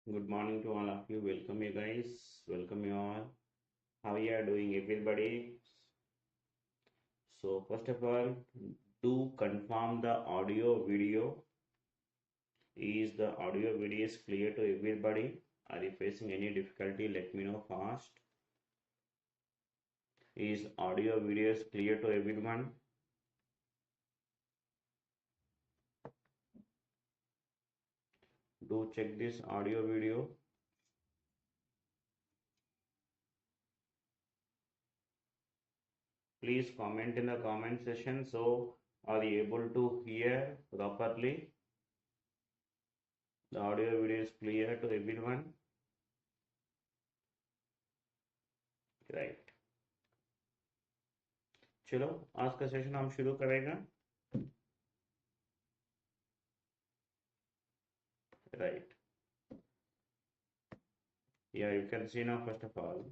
Good morning to all of you. Welcome you guys. Welcome you all. How you are doing, everybody? So first of all, do confirm the audio video. Is the audio video is clear to everybody? Are you facing any difficulty? Let me know fast. Is audio video is clear to everyone? Do check this audio video. Please comment in the comment section. So are you able to hear properly? The audio video is clear to everyone. Right. चलो आज का session हम शुरू करेंगे. Right. Yeah, you can see now first of all,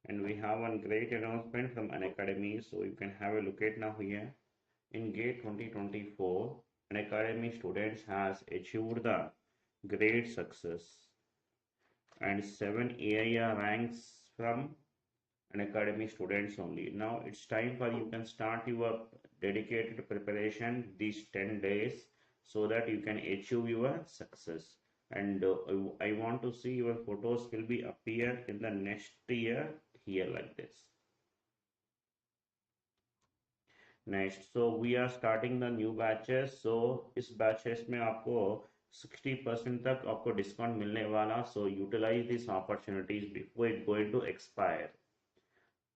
and we have one great announcement from Unacademy, so you can have a look at now here. In GATE 2024, Unacademy students has achieved the great success, and 7 AIR ranks from Unacademy students only. Now it's time for you can start your dedicated preparation these 10 days so that you can achieve your success. And I want to see your photos will be appear in the next year here like this. Next, so we are starting the new batches. So इस batches में आपको 60% तक आपको discount मिलने वाला. So utilize these opportunities before it going to expire.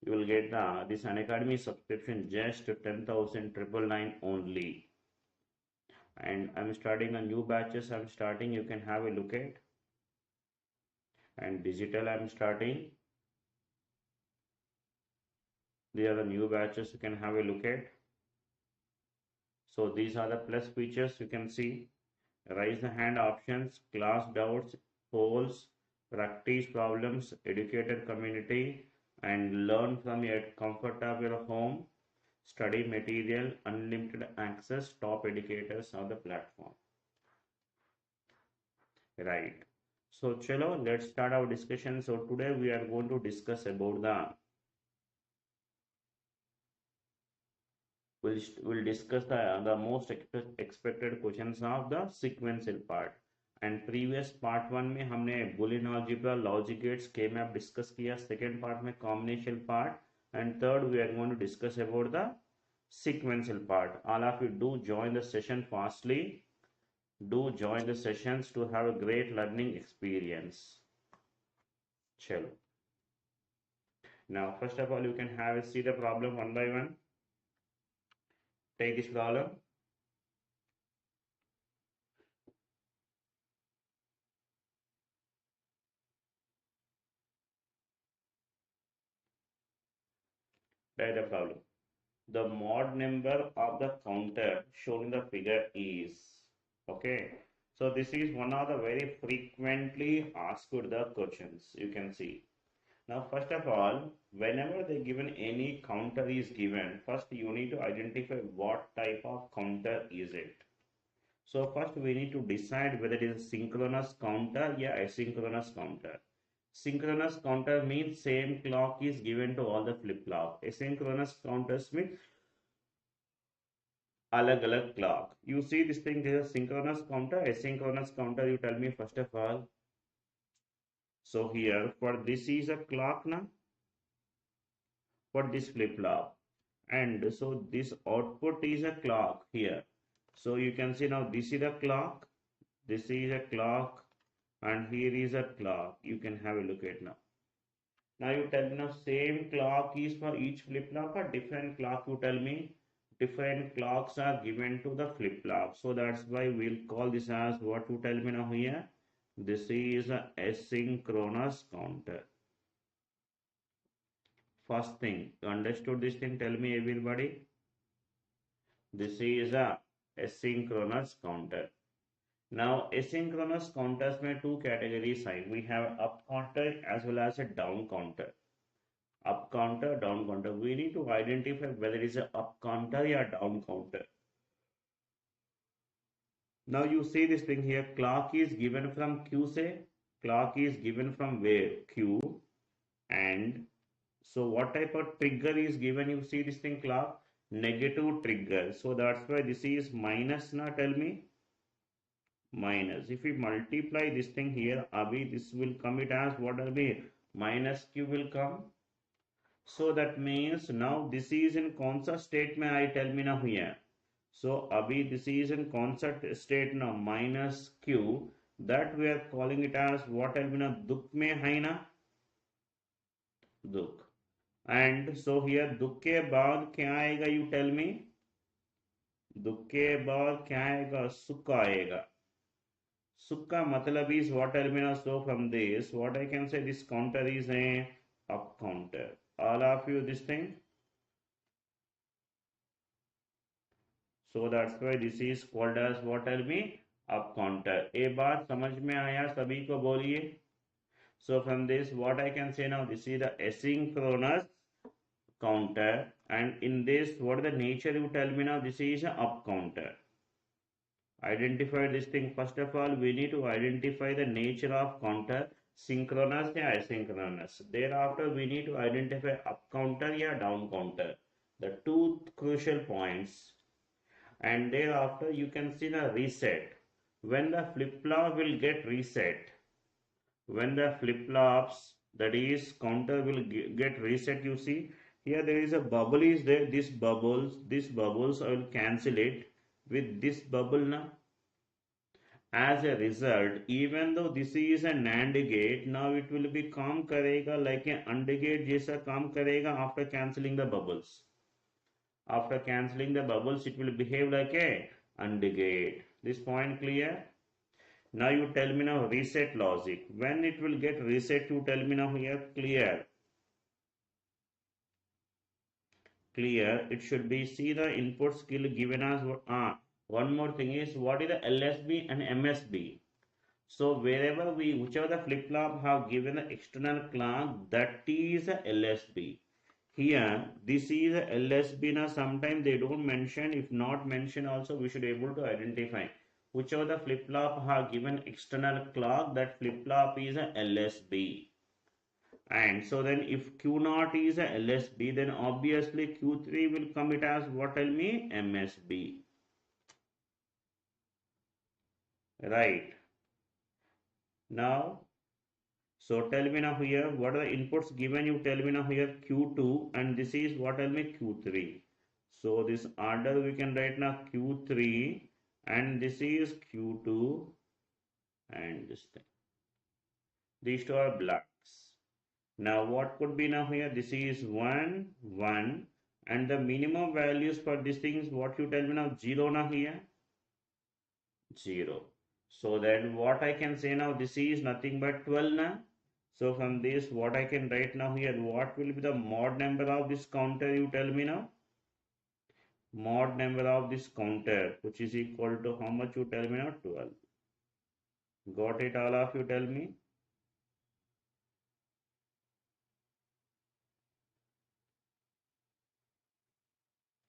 You will get this Unacademy subscription just 10,999 only. And I'm starting a new batches. I'm starting. You can have a look at. And digital I'm starting. These are the new batches. You can have a look at. So these are the plus features. You can see raise the hand options, class doubts, polls, practice problems, educated community, and learn from your comfort of your home, study material, unlimited access, top educators on the platform. Right. So chalo, let's start our discussion. So today we are going to discuss about we'll discuss the most expected questions of the sequential part. And previous part 1 में हमने Boolean algebra, logic gates, K-map discuss किया. Second part में combination part, and third we are going to discuss about the sequential part. All of you do join the session fastly. Do join the sessions to have a great learning experience. Chalo. Now first of all you can have see the problem one by one. Take this problem. Take the problem. The mod number of the counter shown in the figure is, okay. So this is one of the very frequently asked the questions. You can see. Now first of all, whenever they given any counter is given, first you need to identify what type of counter is it. So first we need to decide whether it is a synchronous counter or asynchronous counter. Synchronous counter means same clock is given to all the flip-flop. Asynchronous counters means alag clock. You see this thing, this is a synchronous counter, asynchronous counter. You tell me first of all. So here for this is a clock now. For this flip-flop, and so this output is a clock here. So you can see now this is a clock, this is a clock, and here is a clock. You can have a look at now. Now you tell me now same clock is for each flip-flop or different clock. You tell me different clocks are given to the flip-flop. So that's why we'll call this as what you tell me now here. This is a asynchronous counter. First thing, you understood this thing? Tell me everybody. This is a asynchronous counter. Now asynchronous counters में two categories है. We have up counter as well as a down counter. Up counter, down counter. We need to identify whether it is a up counter or down counter. Now you see this thing here, clock is given from Q, say, clock is given from where? Q. And so what type of trigger is given? You see this thing, clock, negative trigger. So that's why this is minus, now tell me, minus. If we multiply this thing here, Abhi, this will come it as what will be? Minus Q will come. So that means now this is in concert state, may I tell me now here. So abhi this is in concert state now, minus Q, that we are calling it as what will be now, dukh mein hai na, dukh. And so here dukh ke baad kya aayega, you tell me, dukh ke baad kya aayega, sukh aayega. Sukh ka matlab is what will be now, so from this what I can say, this counter is a up counter. All of you this thing. So that's why this is called as what will be up counter. A बात समझ में आया सभी को बोलिए. So from this what I can say now, this is the asynchronous counter, and in this what is the nature, you tell me now, this is a up counter. Identify this thing. First of all we need to identify the nature of counter, synchronous or asynchronous. Thereafter we need to identify up counter or down counter, the two crucial points. And thereafter you can see the reset. When the flip-flop will get reset, when the flip-flops, that is counter, will get reset, you see here there is a bubble is there, this bubbles I will cancel it with this bubble now. As a result, even though this is a NAND gate, now it will be काम करेगा like a AND gate जैसा काम करेगा after cancelling the bubbles. After cancelling the bubbles, it will behave like a AND gate. This point clear? Now you tell me now reset logic. When it will get reset, you tell me now here, clear. Clear. It should be, see the input skill given as one more thing is, what is the LSB and MSB? So wherever whichever the flip-flop have given the external clock, that is a LSB. Here this is a LSB. Now sometimes they don't mention, if not mention also we should able to identify whichever the flip-flop have given external clock, that flip-flop is a LSB. And so then if Q0 is a LSB, then obviously Q3 will come it as what, tell me, MSB. Right. Now so tell me now here, what are the inputs given? You tell me now here, Q2, and this is what, tell me, Q3. So this order we can write now Q3, and this is Q2, and this thing. These two are blacks. Now what could be now here? This is 1, 1, and the minimum values for these things, what you tell me now, 0 now here, 0. So then what I can say now, this is nothing but 12 now. So from this, what I can write now here, what will be the mod number of this counter, you tell me now? Mod number of this counter, which is equal to how much, you tell me now? 12. Got it, all of you, tell me?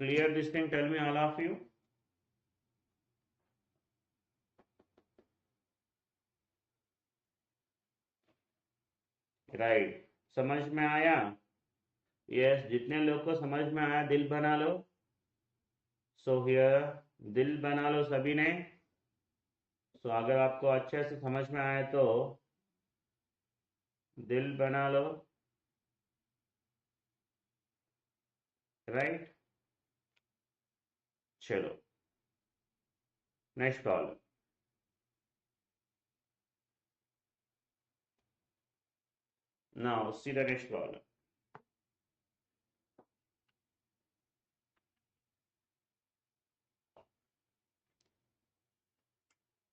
Clear this thing, tell me, all of you? Right. समझ में आया? Yes, जितने लोग को समझ में आया दिल बना लो. So here दिल बना लो सभी ने. So अगर आपको अच्छे से समझ में आया तो दिल बना लो. Right? चलो. Next problem. Now see the next problem.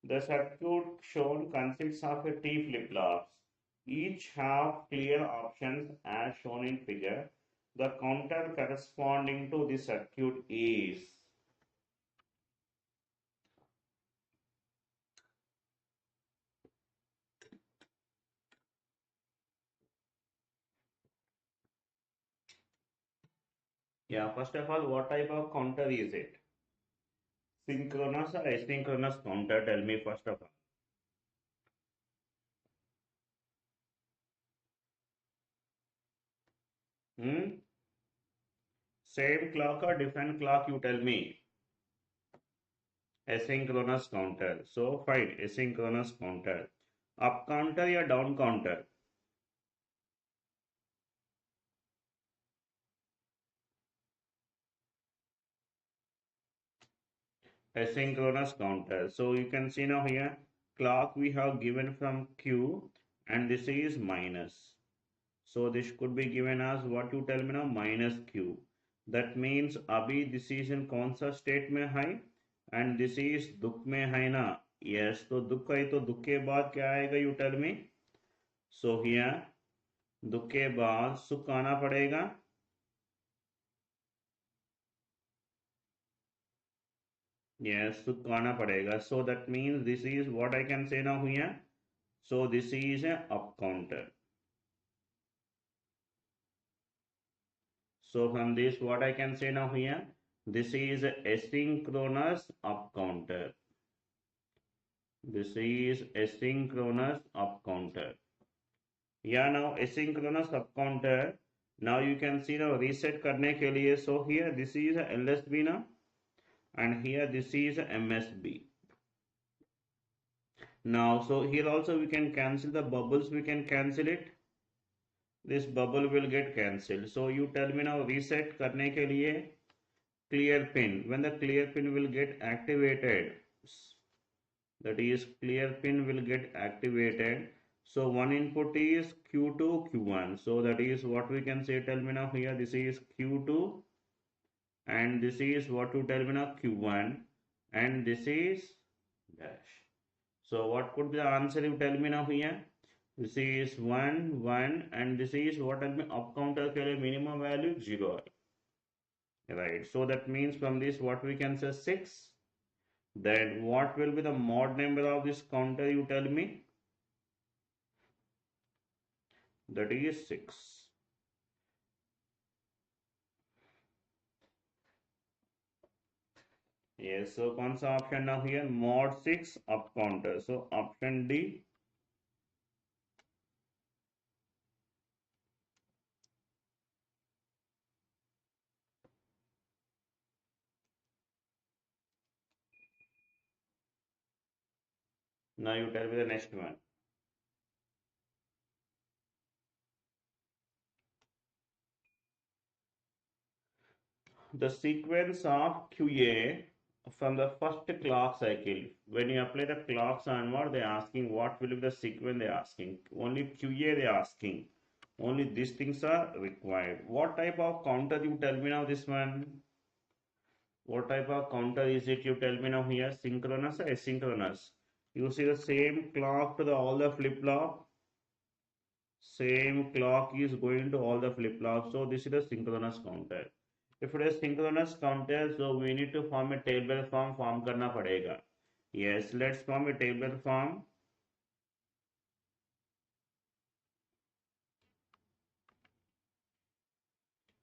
The circuit shown consists of a T flip-flops. Each have clear options as shown in figure. The counter corresponding to the circuit is. Yeah, first of all, what type of counter is it? Synchronous or asynchronous counter? Tell me first of all. Hmm? Same clock or different clock? You tell me. Asynchronous counter. So fine, asynchronous counter. Up counter या down counter? Asynchronous counter. So you can see now here, clock we have given from Q and this is minus. So this could be given as what you tell me now, minus Q. That means अभी this is in कौन सा state में है and this is दुख में है ना. Yes, तो दुख है तो दुख के बाद क्या आएगा, you tell me. So here दुख के बाद सुख आना पड़ेगा. Yes, sukh आना पड़ेगा. So that means this is what I can say now here. So this is a up counter. So from this what I can say now here, this is a asynchronous up counter. This is asynchronous up counter. Yeah, now asynchronous up counter. Now you can see now reset करने के लिए. So here this is a LSB now and here this is a MSB. Now so here also we can cancel the bubbles, we can cancel it. This bubble will get cancelled. So you tell me now reset करने के लिए clear pin. When the clear pin will get activated, that is clear pin will get activated. So one input is Q2, Q1. So that is what we can say. Tell me now here. This is Q2 and this is what you tell me now, Q1 and this is dash. So what could be the answer, you tell me now here. This is 1 1 and this is what will be up counter के लिए minimum value 0, right? So that means from this what we can say 6. Then what will be the mod number of this counter, you tell me. That is 6. Yes, so कौन सा option now here, mod 6 up counter. So option D. Now you tell me the next one. The sequence of QA from the first clock cycle. When you apply the clocks onward, they are asking what will be the sequence, they are asking. Only QA they are asking. Only these things are required. What type of counter, you tell me now this one. What type of counter is it, you tell me now here. Synchronous or asynchronous? You see the same clock to all the flip-flop. Same clock is going to all the flip-flops. So this is the synchronous counter. If it is synchronous counter, so we need to form a table form करना पड़ेगा. Yes, let's form a table form.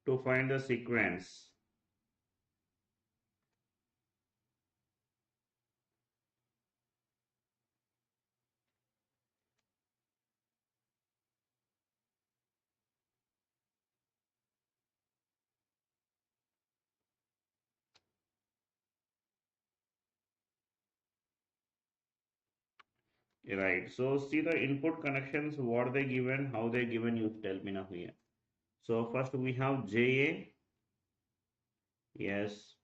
To find the sequence. Right. So see the input connections, what they given, how they given, you tell me now here. So first we have JA. Yes.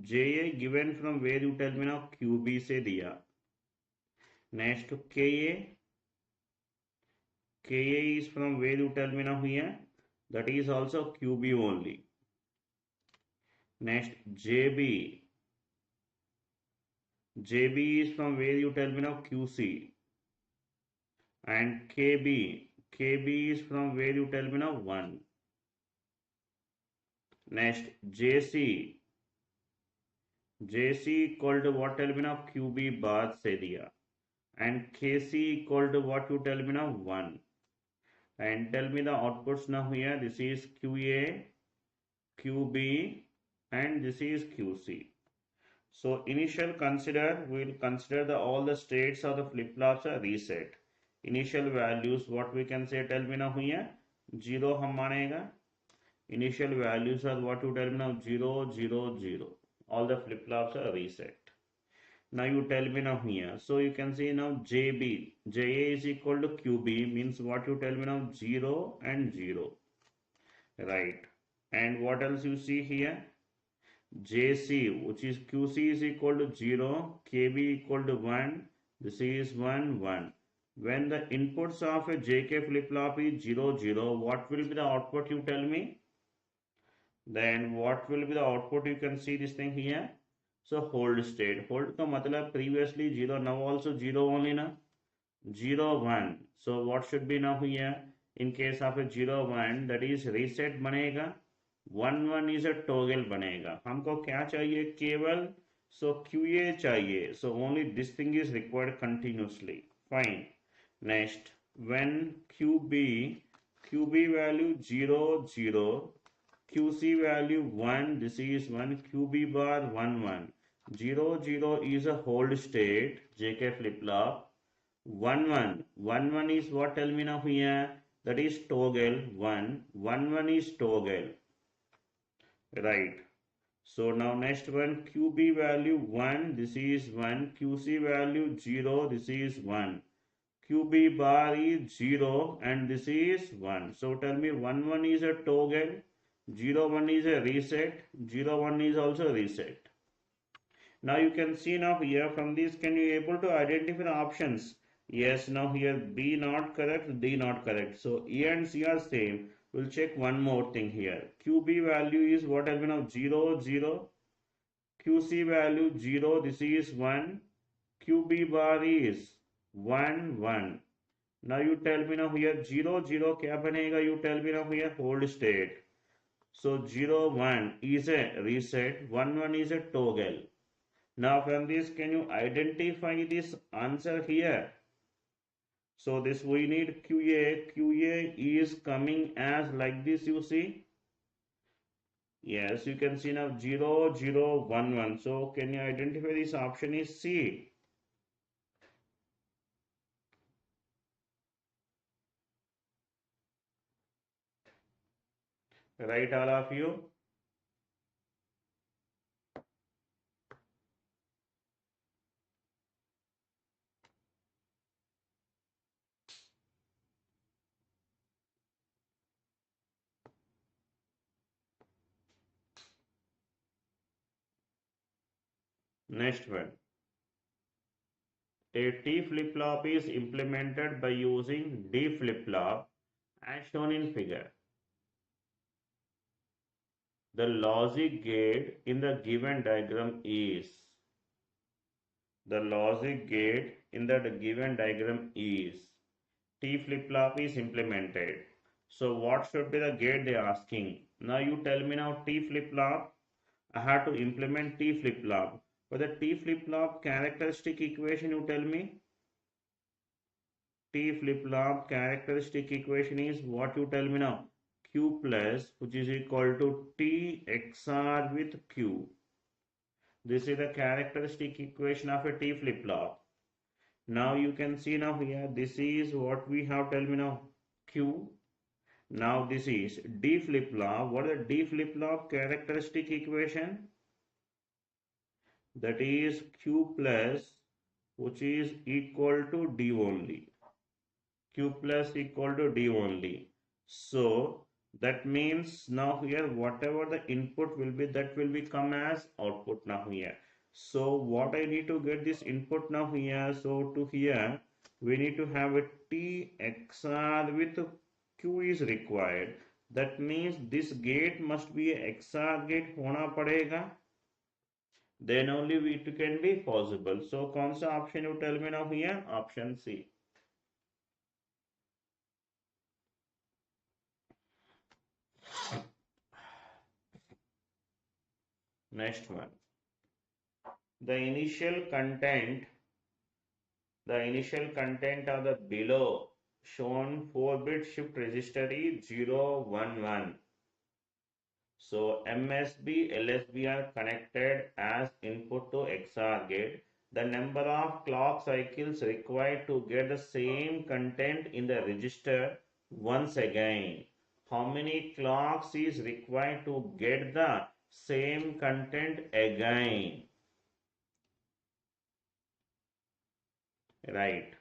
JA given from where, you tell me now, QB से दिया. Next KA. KA is from where, you tell me now here. That is also QB only. Next JB. JB is from where, you tell me now, QC. And KB. KB is from where, you tell me now, 1. Next JC. JC equal to what, tell me now, QB बाद से दिया. And KC equal to what, you tell me now, 1. And tell me the outputs now here. This is QA, QB and this is QC. So initial consider, we'll consider all the states of the flip-flops are reset. Initial values, what we can say, tell me now here, 0 हम मानेगा. Initial values are what you tell me now, 0, 0, 0. All the flip-flops are reset. Now you tell me now here. So you can see now JB, JA is equal to QB means what you tell me now, 0 and 0. Right. And what else you see here? JC, which is QC is equal to 0, KB equal to 1, this is 1, 1. When the inputs of a JK flip-flop is 0, 0, what will be the output, you tell me? Then what will be the output, you can see this thing here. So hold state. Hold ka matlab previously 0, now also 0 only na. 0, 1. So what should be now here? In case of a 0, 1, that is reset बनेगा. 1, 1 is a toggle बनेगा. हमको क्या चाहिए केवल? So QA चाहिए. So only this thing is required continuously. Fine. Next, when QB value 0, 0, QC value 1, this is 1, QB bar 1, 1. 0, 0 is a hold state, JK flip-flop. 1, 1. 1, 1 is what, tell me now here? That is toggle 1. 1, 1 is toggle. Right. So now next one, QB value 1, this is 1. QC value 0, this is 1. QB bar is 0 and this is 1. So tell me 1, 1 is a toggle. 0, 1 is a reset, 0, 1 is also reset. Now you can see now here from this, can you able to identify the options? Yes, now here B not correct, D not correct. So E and C are same. We'll check one more thing here. QB value is what has been now 0, 0. QC value 0, this is 1. QB bar is 1, 1. Now you tell me now here 0, 0 क्या बनेगा? You tell me now here hold state. So 0, 1 is a reset, 1, 1 is a toggle. Now from this, can you identify this answer here? So this we need QA. QA is coming as like this, you see. Yes, you can see now 0, 0, 1, 1. So can you identify this option is C? Right, all of you? Next one. A T flip-flop is implemented by using D flip-flop as shown in figure. The logic gate in the given diagram is T flip-flop is implemented. So what should be the gate they are asking? Now you tell me now T flip-flop. I have to implement T flip-flop. For the T flip-flop characteristic equation, you tell me. T flip-flop characteristic equation is what you tell me now. Q plus, which is equal to T XOR with Q. This is the characteristic equation of a T flip-flop. Now you can see now here, this is what we have, tell me now, Q. Now this is D flip-flop. What is the D flip-flop characteristic equation? That is Q plus, which is equal to D only. Q plus equal to D only. So that means now here whatever the input will be, that will become as output now here. So what I need to get this input now here, so to here we need to have a T XOR with Q is required. That means this gate must be a XOR gate होना पड़ेगा. Then only it can be possible. So कौन सा option you tell me now here? Option C. Next one. The initial content of the below shown 4-bit shift register is 0, 1, 1. So MSB, LSB are connected as input to XOR gate. The number of clock cycles required to get the same content in the register once again. How many clocks is required to get the same content again? Right.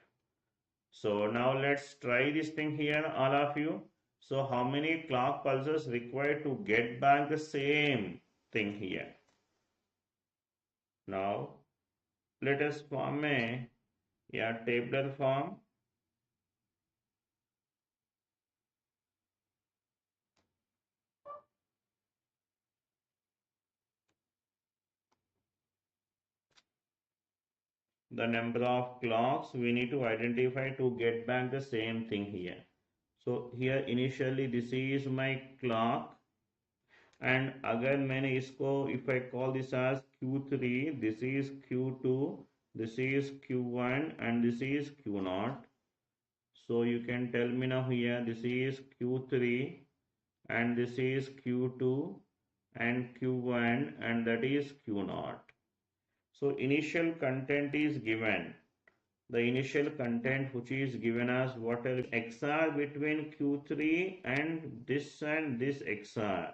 So now let's try this thing here, all of you. So how many clock pulses required to get back the same thing here? Now let us form a tabular form. The number of clocks we need to identify to get back the same thing here. So here initially this is my clock, and again मैंने इसको, if I call this as Q3, this is Q2, this is Q1, and this is Q0. So you can tell me now here, this is Q3 and this is Q2 and Q1 and that is Q0. So initial content is given. The initial content which is given as what else? XR between Q3 and this XR.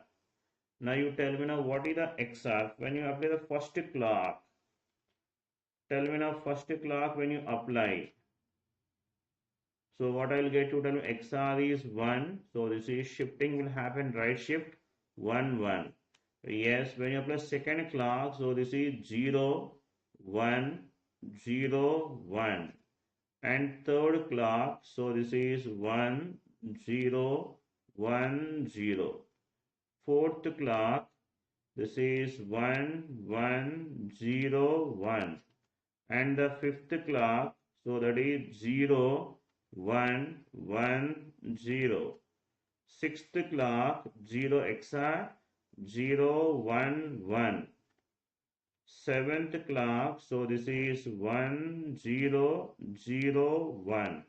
Now you tell me now what is the XR when you apply the first clock. Tell me now first clock when you apply. So what I will get to tell you, XR is 1. So this is shifting will happen, right shift 1 1. Yes, when you apply second clock, so this is 0 1 0 1. And third clock, so this is 1 0 1 0. Fourth clock, this is 1 1 0 1. And the fifth clock, so that is 0 1 1 0. Sixth clock 0 XR 0 1 1. Seventh clock, so this is 1 0 0 1.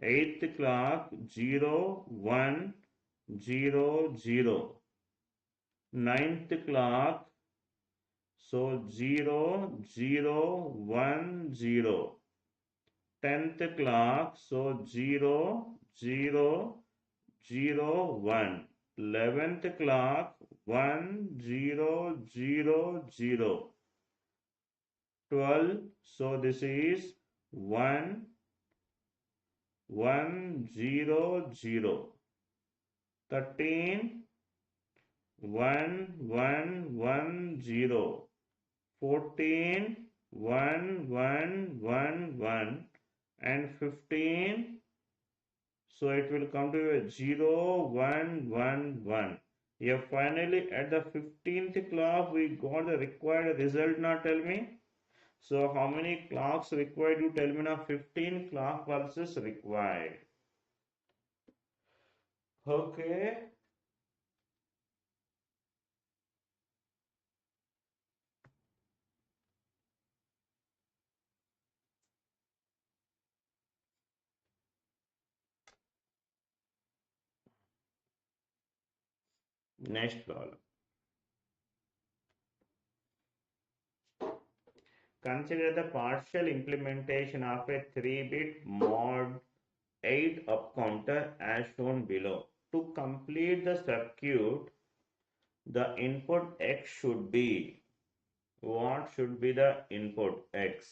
Eighth clock 0 1 0 0. Ninth clock, so 0 0 1 0. 10th clock, so 0 0 0 1. 11th clock 1 0 0 0. 12, so this is 1 1 0 0. 13 1 1 1 0. 14 1 1 1 1. And 15, so it will come to 0 1 1 1. Yeah, finally at the 15th clock we got the required result. Now tell me, so how many clocks required? You tell me now. 15 clock pulses required. Okay. Next problem. Consider the partial implementation of a 3-bit mod 8 up counter as shown below. To complete the circuit, the input X should be, what should be the input X,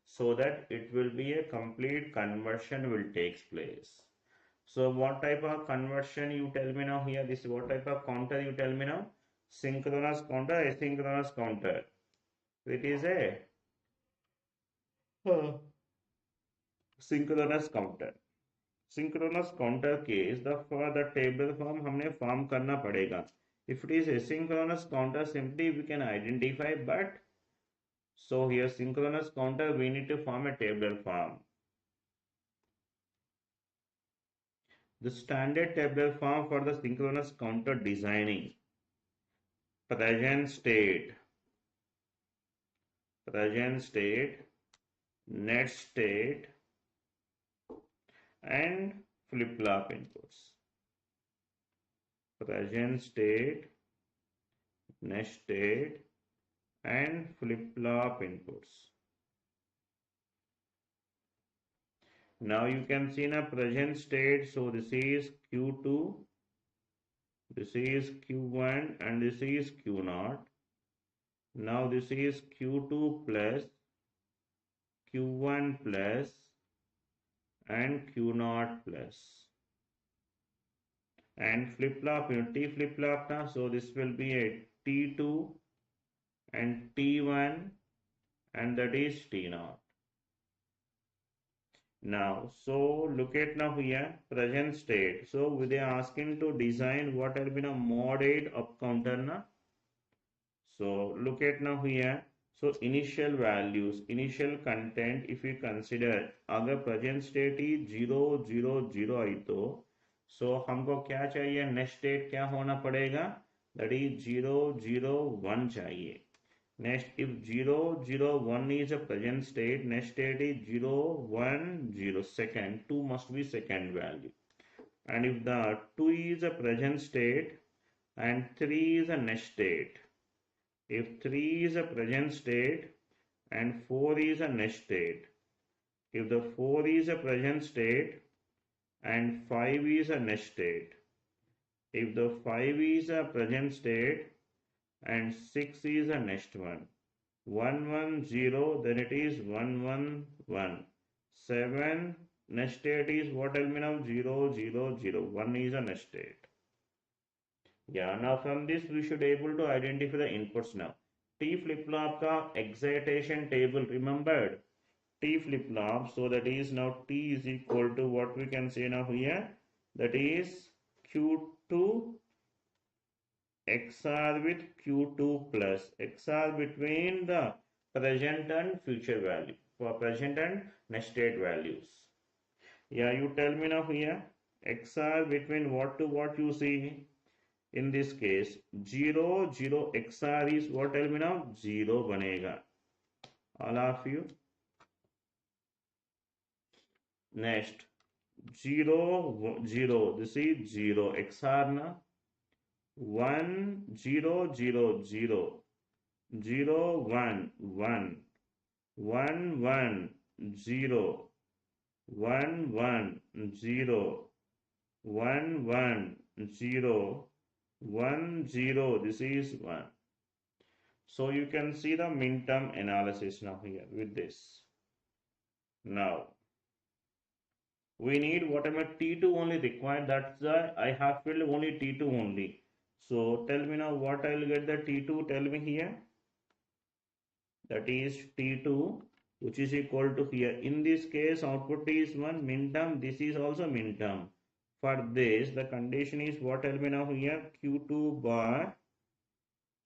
so that it will be a complete conversion will takes place. So what type of conversion you tell me now here? This is what type of counter you tell me now? Synchronous counter, asynchronous counter. It is a synchronous counter. Synchronous counter case, for the table form हमने form करना पड़ेगा. If it is asynchronous counter, simply we can identify, but so here synchronous counter we need to form a tabular form. The standard tabular form for the synchronous counter designing: present state, net state, and flip-flop inputs. present state, next state, and flip-flop inputs. Now you can see in a present state, so this is Q2, this is Q1, and this is Q0. Now this is Q2 plus, Q1 plus, and Q0 plus. And flip-flop, T flip-flop now, so this will be a T2 and T1, and that is T0. Now, so look at now here, present state. So they are asking to design what will be a mod 8 up counter na. So look at now here. So initial values, initial content, if we consider अगर present state ही 0 0 0 आई तो so हमको क्या चाहिए, next state क्या होना पड़ेगा, that is 0 0 1 चाहिए. Next, if 0 0 1 is a present state, next state is 0 1 0 second, 2 must be second value. And if the 2 is a present state and 3 is a next state, if 3 is a present state and 4 is a next state, if the 4 is a present state and 5 is a next state, if the 5 is a present state and 6 is a next one, 1 1 0, then it is 1 1 1. 7 next state is what will be now 0 0 0. 1 is a next state. Yeah, now from this we should able to identify the inputs now. T flip-flop ka excitation table remembered. T flip-flop, so that is now T is equal to what we can say now here, that is Q2 XR with Q2 plus, XR between the present and future value, for present and next state values. Yeah, you tell me now here, XR between what to what you see. In this case 0 0 XR is what, tell me now, 0 banega, all of you. Next 0 0, this is 0 XR na. 1 0 0 0 0 1 1 1 1 0 1 1 0 1 1 0 1 0, this is 1. So you can see the min-term analysis now here with this. Now we need whatever T2 only required, that's why I have filled only T2 only. So tell me now what I will get the T2, tell me here. That is T2, which is equal to here. In this case output is 1, min-term, this is also min-term. For this the condition is what, tell me now here, Q2 bar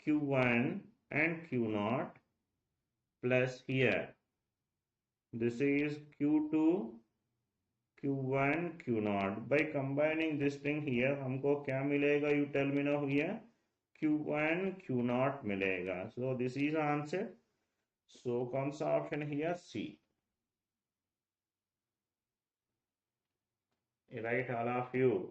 Q1 and Q0 plus here this is Q2 Q1 Q0. By combining this thing here हमको क्या मिलेगा, you tell me now here, Q1 Q0 मिलेगा. So this is answer. So कौन सा option here, C. Right, all of you.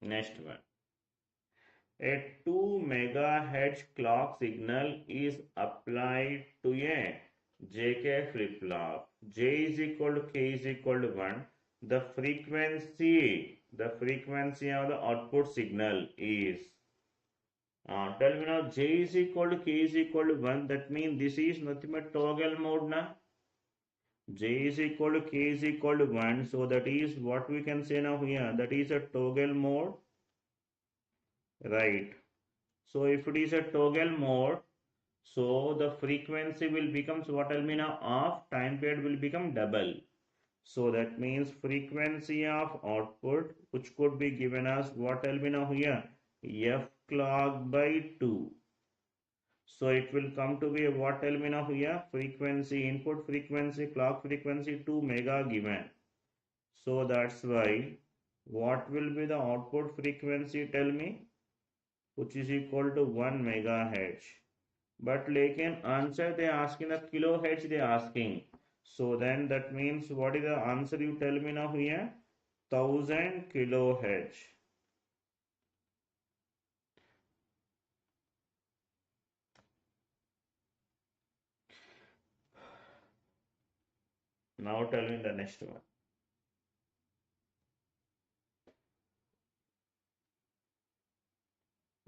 Next one. A 2 megahertz clock signal is applied to a JK flip-flop. J is equal to K is equal to 1. The frequency of the output signal is, tell me now, J is equal to K is equal to 1. That means this is nothing but toggle mode na. J is equal to K is equal to 1. So that is what we can say now here. That is a toggle mode. Right. So if it is a toggle mode, so the frequency will become what will be now off, time period will become double. So that means frequency of output, which could be given as what will be now here, f clock by 2. So it will come to be what will be now here, frequency, input frequency, clock frequency 2 mega given. So that's why what will be the output frequency, tell me, which is equal to 1 megahertz. but लेकिन answer they asking the kilohertz they asking. So then that means what is the answer you tell me now here? 1000 kilohertz. Now tell me the next one.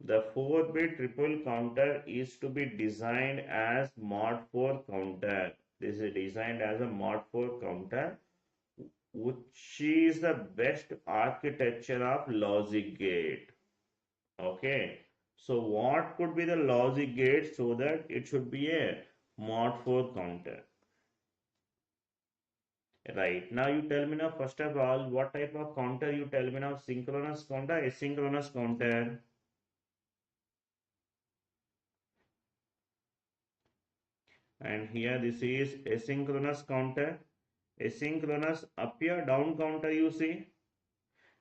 The 4-bit triple counter is to be designed as mod 4 counter. This is designed as a mod 4 counter, which is the best architecture of logic gate. Okay. So what could be the logic gate so that it should be a mod 4 counter? Right. Now you tell me now first of all what type of counter you tell me now, synchronous counter, asynchronous counter. And here this is asynchronous counter. Asynchronous up or down counter you see.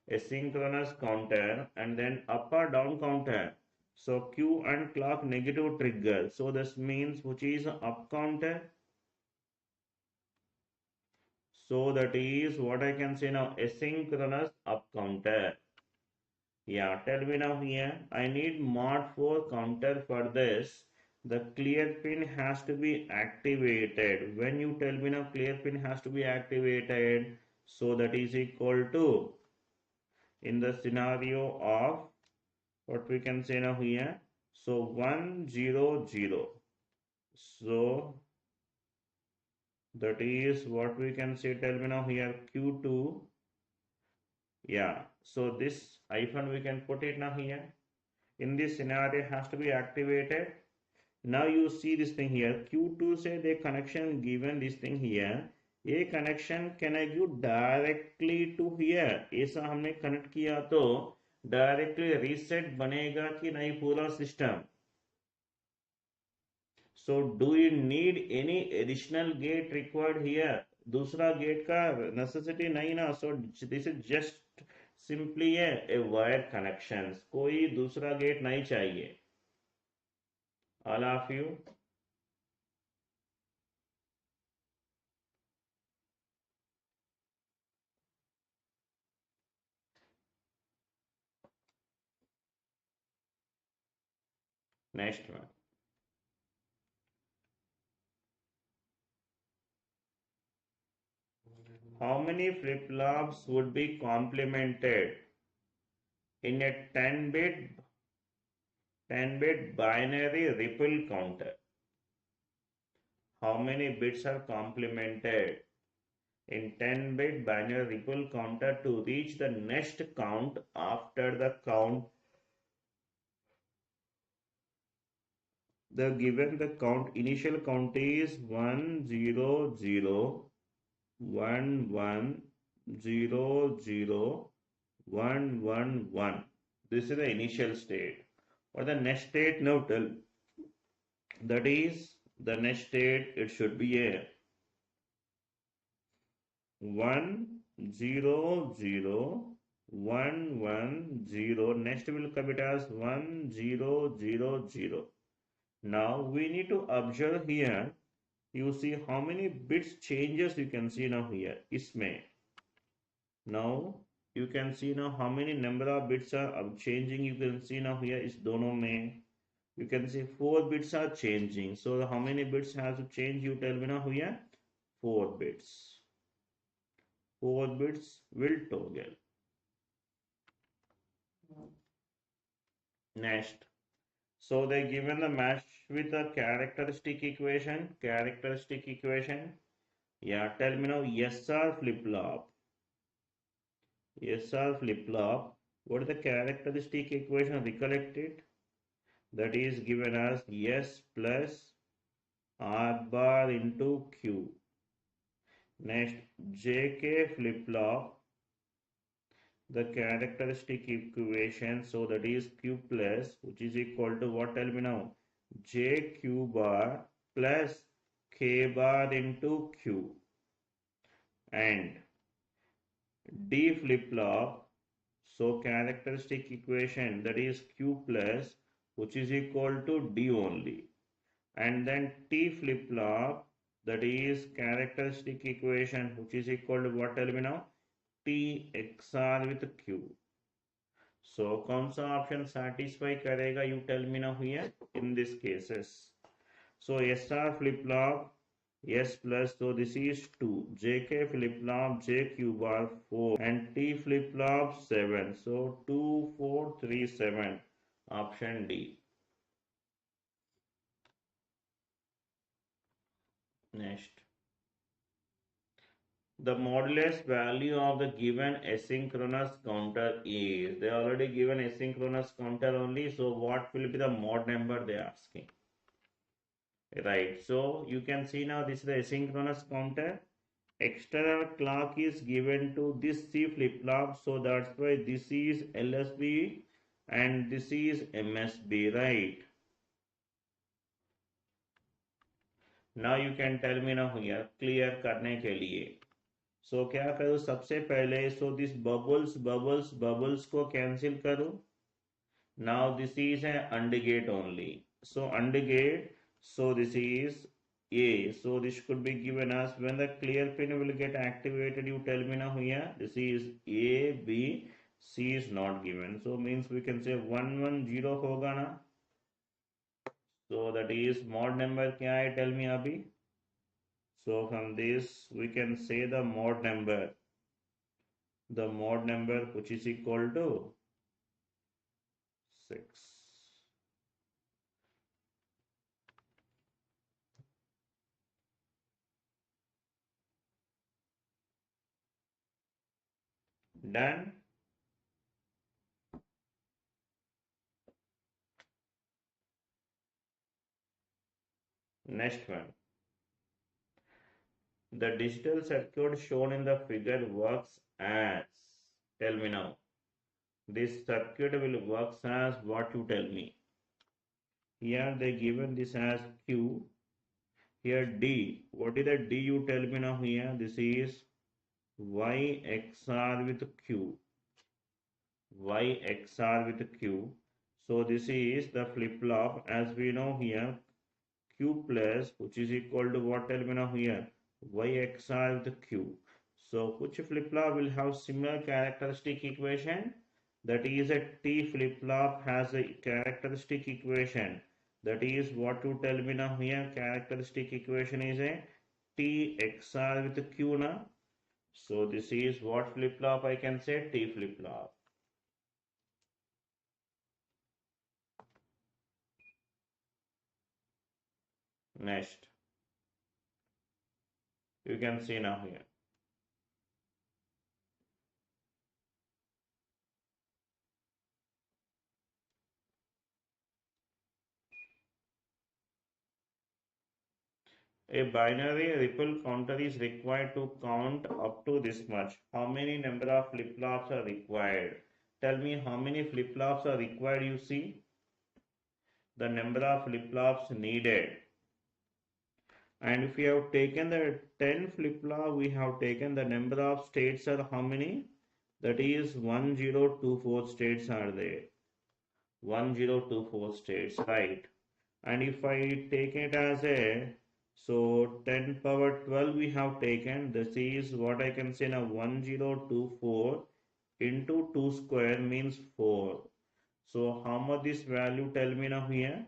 Asynchronous counter and then up or down counter. So Q and clock negative trigger. So this means which is up counter. So that is what I can say now, asynchronous up counter. Yeah, tell me now here. I need mod 4 counter for this. The clear pin has to be activated. When you tell me now clear pin has to be activated, so that is equal to, in the scenario of what we can say now here. So 100. So that is what we can say. Tell me now here Q2. Yeah. So this hyphen we can put it now here. In this scenario has to be activated. Now you see this thing here. Q2 say the connection given this thing here. ये connection can I give directly to here? ऐसा हमने connect किया तो directly reset बनेगा कि नहीं पूरा system? So do you need any additional gate required here? दूसरा gate का necessity नहीं ना. So this is just simply a wire connections. कोई दूसरा gate नहीं चाहिए. All of you. Next one. How many flip-flops would be complemented in a 10-bit binary ripple counter? How many bits are complemented in 10-bit binary ripple counter to reach the next count after the count? The given the count, initial count is 1 0 0 1 1 0 0 1 1 1. This is the initial state. Or the next state, now tell. That is the next state, it should be a 1 0 0 1 1 0. Next will come it as 1 0 0 0. Now we need to observe here. You see how many bits changes you can see now here. Isme. Now you can see now how many number of bits are changing. You can see now here is dono mein. You can see 4 bits are changing. So how many bits has to change? You tell me now here. 4 bits. 4 bits will toggle. Next. So they given the match with the characteristic equation. Characteristic equation. Yeah, tell me now SR flip-flop. SR flip-flop. What is the characteristic equation? Recollect it. That is given as S plus R bar into Q. Next, JK flip-flop. The characteristic equation, so that is Q plus, which is equal to what? Tell me now. JQ bar plus K bar into Q. And D flip-flop, so characteristic equation, that is Q plus, which is equal to D only. and then T flip-flop, that is characteristic equation, which is equal to what? Tell me now. T XOR with Q. So कौन सा option satisfy करेगा? You tell me now here in these cases. So SR flip-flop, S plus, so this is 2. JK flip-flop, JQ bar 4, and T flip-flop 7. So 2, 4, 3, 7. Option D. Next. The modulus value of the given asynchronous counter is, they already given asynchronous counter only, so what will be the mod number they are asking, right? So you can see now this is the asynchronous counter. External clock is given to this C flip-flop, so that's why this is LSB and this is MSB, right? Now you can tell me now here clear करने के लिए. So क्या करूँ सबसे पहले, so this bubbles को cancel करूँ. Now this is an AND gate only. So AND gate, so this is A. So this could be given as when the clear pin will get activated. You tell me now here. This is A, B, C is not given. So means we can say 110 होगा ना. So that is mod number क्या है? Tell me अभी. So from this we can say the mod number. The mod number which is equal to 6. Done. Next one. The digital circuit shown in the figure works as, tell me now. This circuit will work as what? You tell me. Here they given this as Q. Here D. What is the D? You tell me now here. This is Y XOR with Q. Y XOR with Q. So this is the flip-flop as we know here. Q plus, which is equal to what? Tell me now here. Y XOR with Q. So which flip-flop will have similar characteristic equation? That is a T flip-flop has a characteristic equation. That is what you tell me now here. Characteristic equation is a T XOR with Q now. So this is what flip-flop I can say? T flip-flop. Next. You can see now here. A binary ripple counter is required to count up to this much. How many number of flip-flops are required? Tell me how many flip-flops are required, you see. The number of flip-flops needed. And if we have taken the 10 flip-flop, we have taken the number of states are how many? That is 1024 states are there. 1024 states, right? And if I take it as a, so 10 power 12 we have taken, this is what I can say now, 1024 into 2 square means 4. So how much this value? Tell me now here.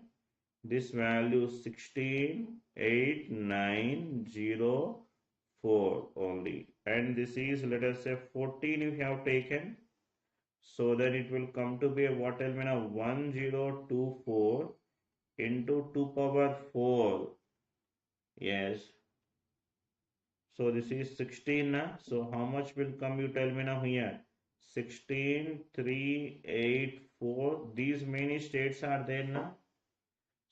This value 168904 only, and this is, let us say, 14 you have taken. So then it will come to be a what? Tell me now, 1024 into 2 power 4. Yes. So this is 16 now. So how much will come? You tell me now here. 16384. These many states are there now.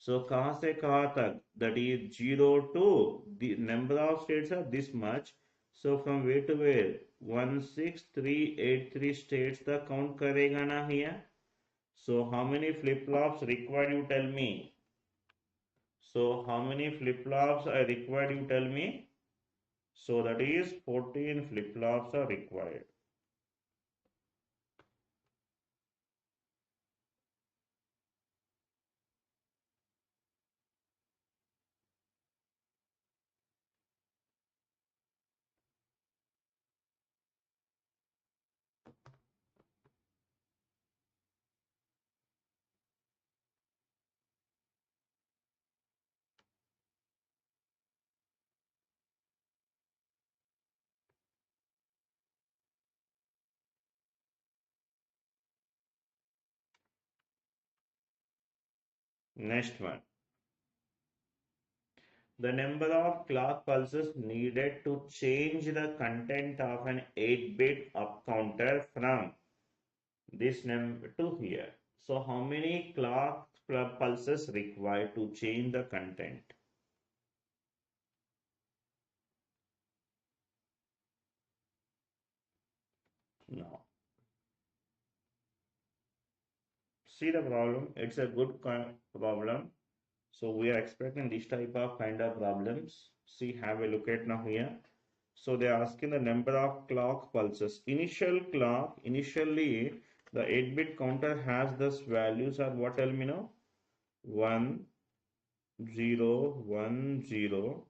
So कहाँ से कहाँ तक? That is 0 to the number of states are this much. So from where to where? 16383 states the count करेगा ना here. So how many flip-flops required? You tell me. So how many flip-flops are required? You tell me. So that is 14 flip-flops are required. Next one. The number of clock pulses needed to change the content of an 8-bit up counter from this number to here. So how many clock pulses required to change the content? Now, see the problem. It's a good problem. So we are expecting this type of kind of problems. See, have a look at now here. So they are asking the number of clock pulses. Initially, the 8-bit counter has this values are what, tell me now? 1, 0, 1, 0,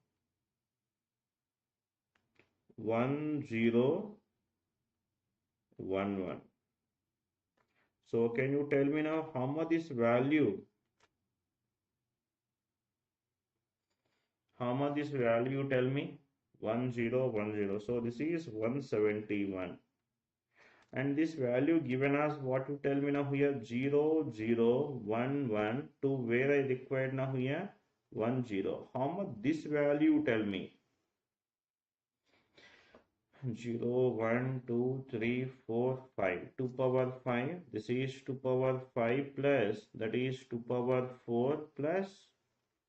1, 0, 1, 1. So can you tell me now how much this value? How much this value, tell me? 1, 0, 1, 0. So this is 171. And this value given us what you tell me now here 0 0 1 1 to where I required now here 1 0. How much this value tell me? 0 1 2 3 4 5 2 power 5. This is 2 power 5 plus that is 2 power 4 plus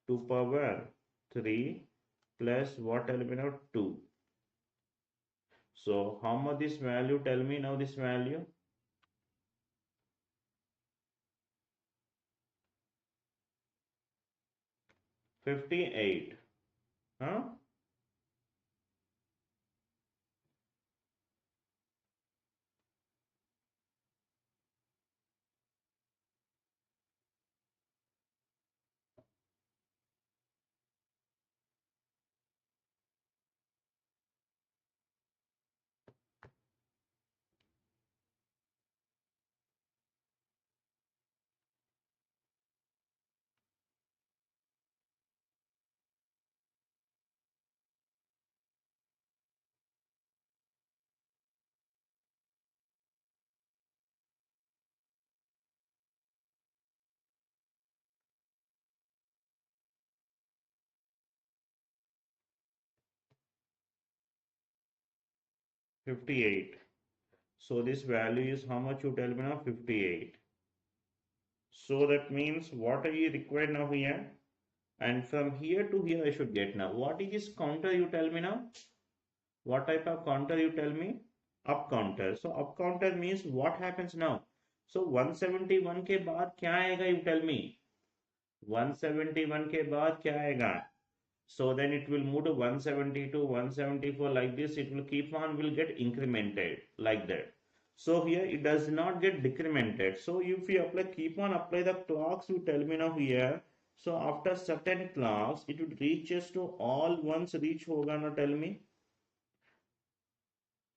2 power 3 plus what element of 2. So how much this value tell me now this value? 58. Huh? 58. So this value is how much you tell me now? 58. So that means what are you required now here? And from here to here I should get now. What is this counter you tell me now? What type of counter you tell me? Up counter. So up counter means what happens now? So 171 के बाद क्या आएगा you tell me? 171 के बाद क्या आएगा? So then it will move to 172, 174 like this. It will keep on will get incremented like that. So here it does not get decremented. So if you apply, keep on apply the clocks you tell me now here. So after certain clocks, it would reaches to all ones reach hoga now tell me.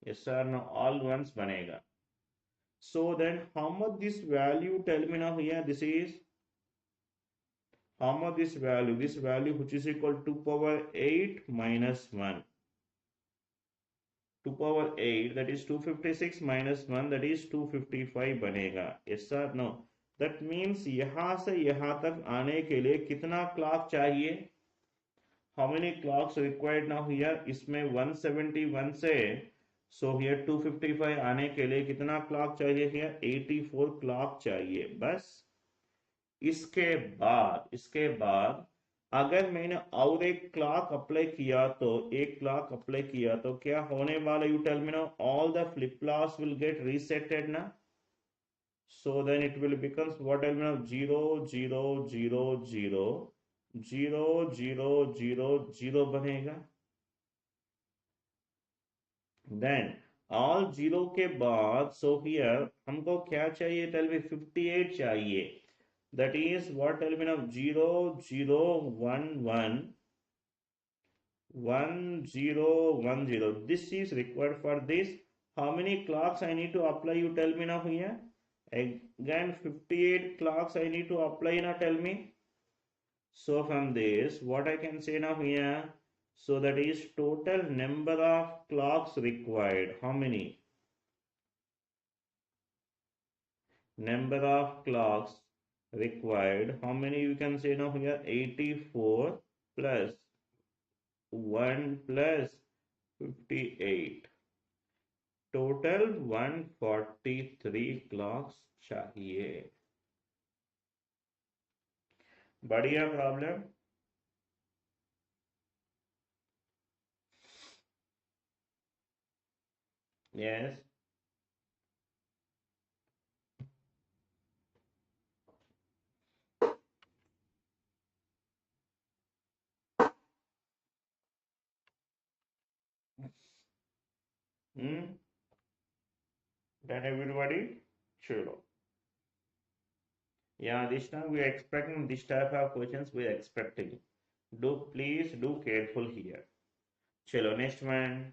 Yes sir, no all ones banega. So then how much this value tell me now here? This is how much this value? This value which is equal to power 8 minus 1. 2 power 8 that is 256 minus 1 that is 255 बनेगा. Yes or no? That means यहाँ से यहाँ तक आने के लिए कितना clock चाहिए? How many clocks required now here? इसमें 171 से so here 255 आने के लिए कितना क्लॉक चाहिए? here 84 क्लॉक चाहिए. बस इसके बाद अगर मैंने और एक क्लॉक अप्लाई किया तो क्या होने वाला? You tell me now. All the flip flops will get reseted ना. So then it will becomes what tell me now 0 0 0 0 0 0 0 0 बनेगा. देन ऑल जीरो के बाद सो हियर हमको क्या चाहिए? टेल मी 58 चाहिए. That is what element of 0 0 1 1 1 0 1 0. This is required for this. How many clocks I need to apply? You tell me now here. Again 58 clocks I need to apply now. Tell me. So from this what I can say now here. So that is total number of clocks required. How many? Number of clocks required. How many you can say now here? 84 plus 1 plus 58. Total 143 clocks चाहिए. बढ़िया problem. Yes. Hmm. That everybody? Chalo. Yeah, this time we are expecting this type of questions we are expecting. Please do careful here. Chalo, next one.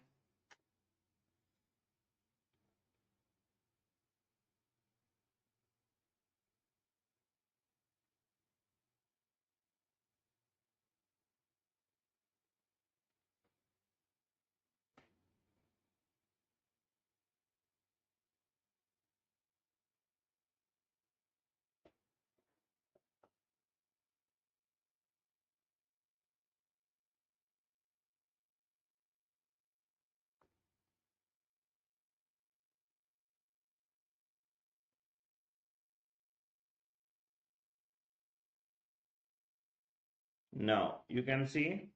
Now you can see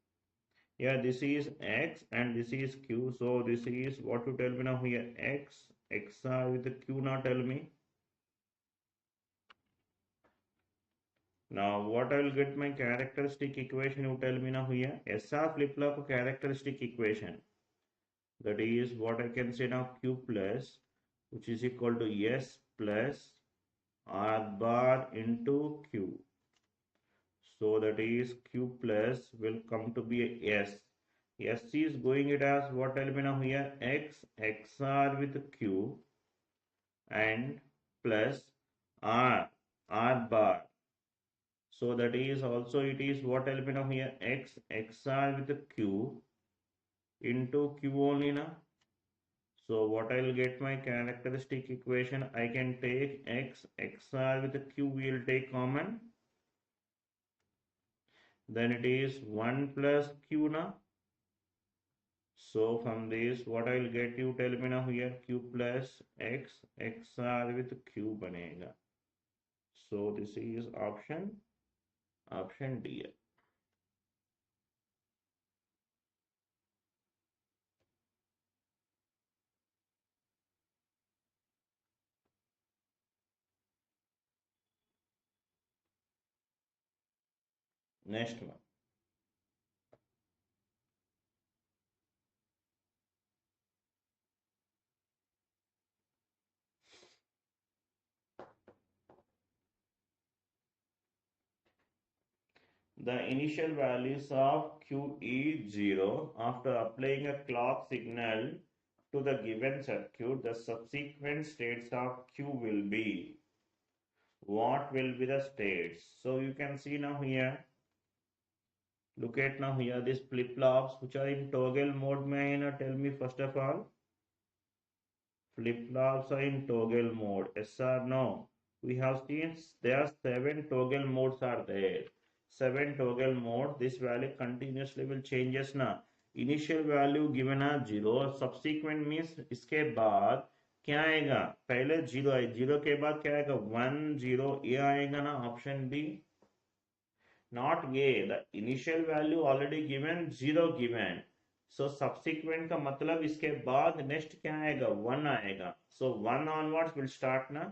here this is x and this is q. So this is what you tell me now here x xr with the q now tell me. Now what I will get my characteristic equation you tell me now here SR flip flop characteristic equation. That is what I can say now q plus which is equal to s plus r bar into q. So that is q plus will come to be a s. S is going it as what tell me now here x xr with q and plus r bar. So that is also it is what tell me now here x xr with q into q only now. So what I will get my characteristic equation, I can take x xr with the q will take common. Then it is 1 plus q now. So from this what I will get you tell me now here q plus x xr with q banega. So this is option D. Next one. The initial values of q is 0. After applying a clock signal to the given circuit, the subsequent states of q will be. What will be the states? So you can see now here. Look at now here these flip-flops which are in toggle mode. May I tell me first of all? Flip-flops are in toggle mode. Yes or no? We have seen there are 7 toggle modes are there. 7 toggle mode. This value continuously will changes now. Initial value given as 0. Subsequent means इसके बाद क्या आएगा? पहले 0 है. 0 के बाद क्या आएगा? 1 0 ये आएगा ना option B. Not A. The initial value already given 0 given. So subsequent का मतलब इसके बाद next क्या आएगा? 1 आएगा. So 1 onwards will start ना.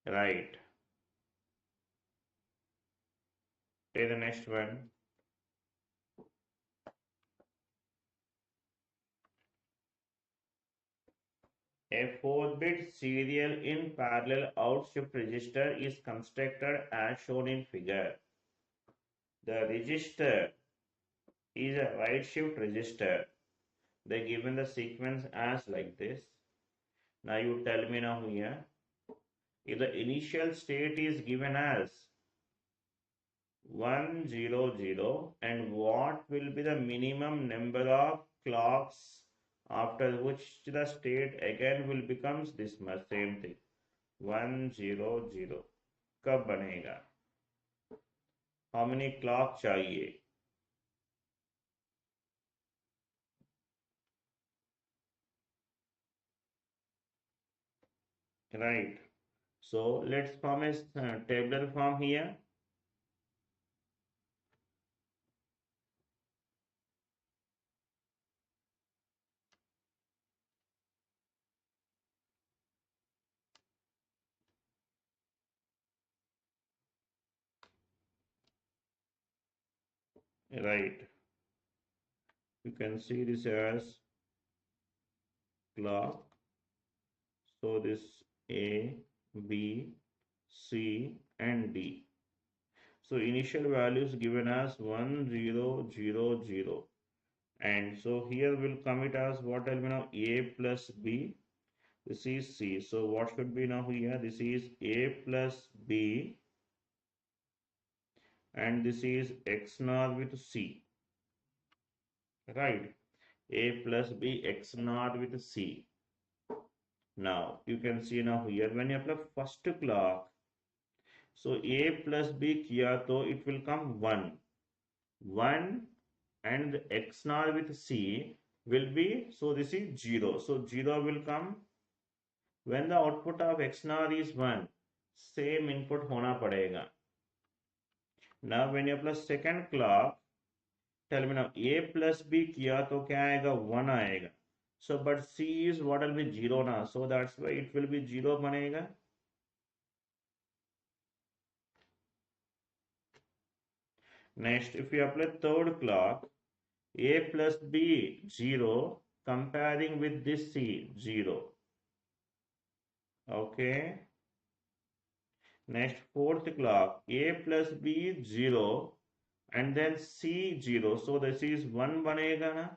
Right. Take the next one. A 4-bit serial in parallel out shift register is constructed as shown in figure. The register is a right shift register. They given the sequence as like this. Now you tell me now here. If the initial state is given as 1 0 0 and what will be the minimum number of clocks, after which the state again will becomes this much, same thing, 100. कब बनेगा? How many clock चाहिए? Right. So let's form a tabular form here. Right. You can see this as clock. So this A, B, C and D. So initial values given as 1000, and so here will come it as what will be now A plus B. This is C. So what should be now here? This is A plus B and this is XNOR with C. Right. A plus B XNOR with C. Now you can see now here when you apply first clock, so A plus B kiya to it will come 1 and the XNOR with C will be, so this is 0. So 0 will come when the output of XNOR is 1, same input hona padega. Now when you apply second clock, tell me now A plus B kiya to kya aega? 1 aega. So but C is what will be 0 na, so that's why it will be 0 banega. Next, if we apply third clock, A plus B 0 comparing with this C 0. Okay. Next, fourth clock, A plus B 0 and then C 0. So this is 1 banega na?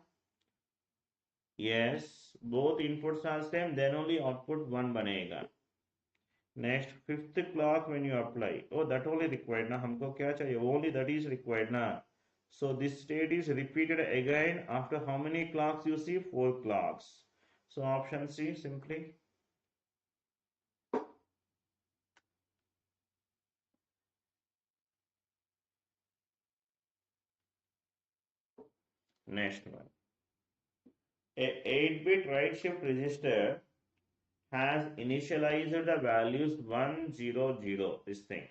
Yes, both inputs are same, then only output 1 banega. Next, fifth clock when you apply, oh that only required na, humko kya chahiye? Only that is required na. So this state is repeated again after how many clocks you see? 4 clocks. So option C simply. Next one. A 8-bit write shift register has initialized the values 100, this thing.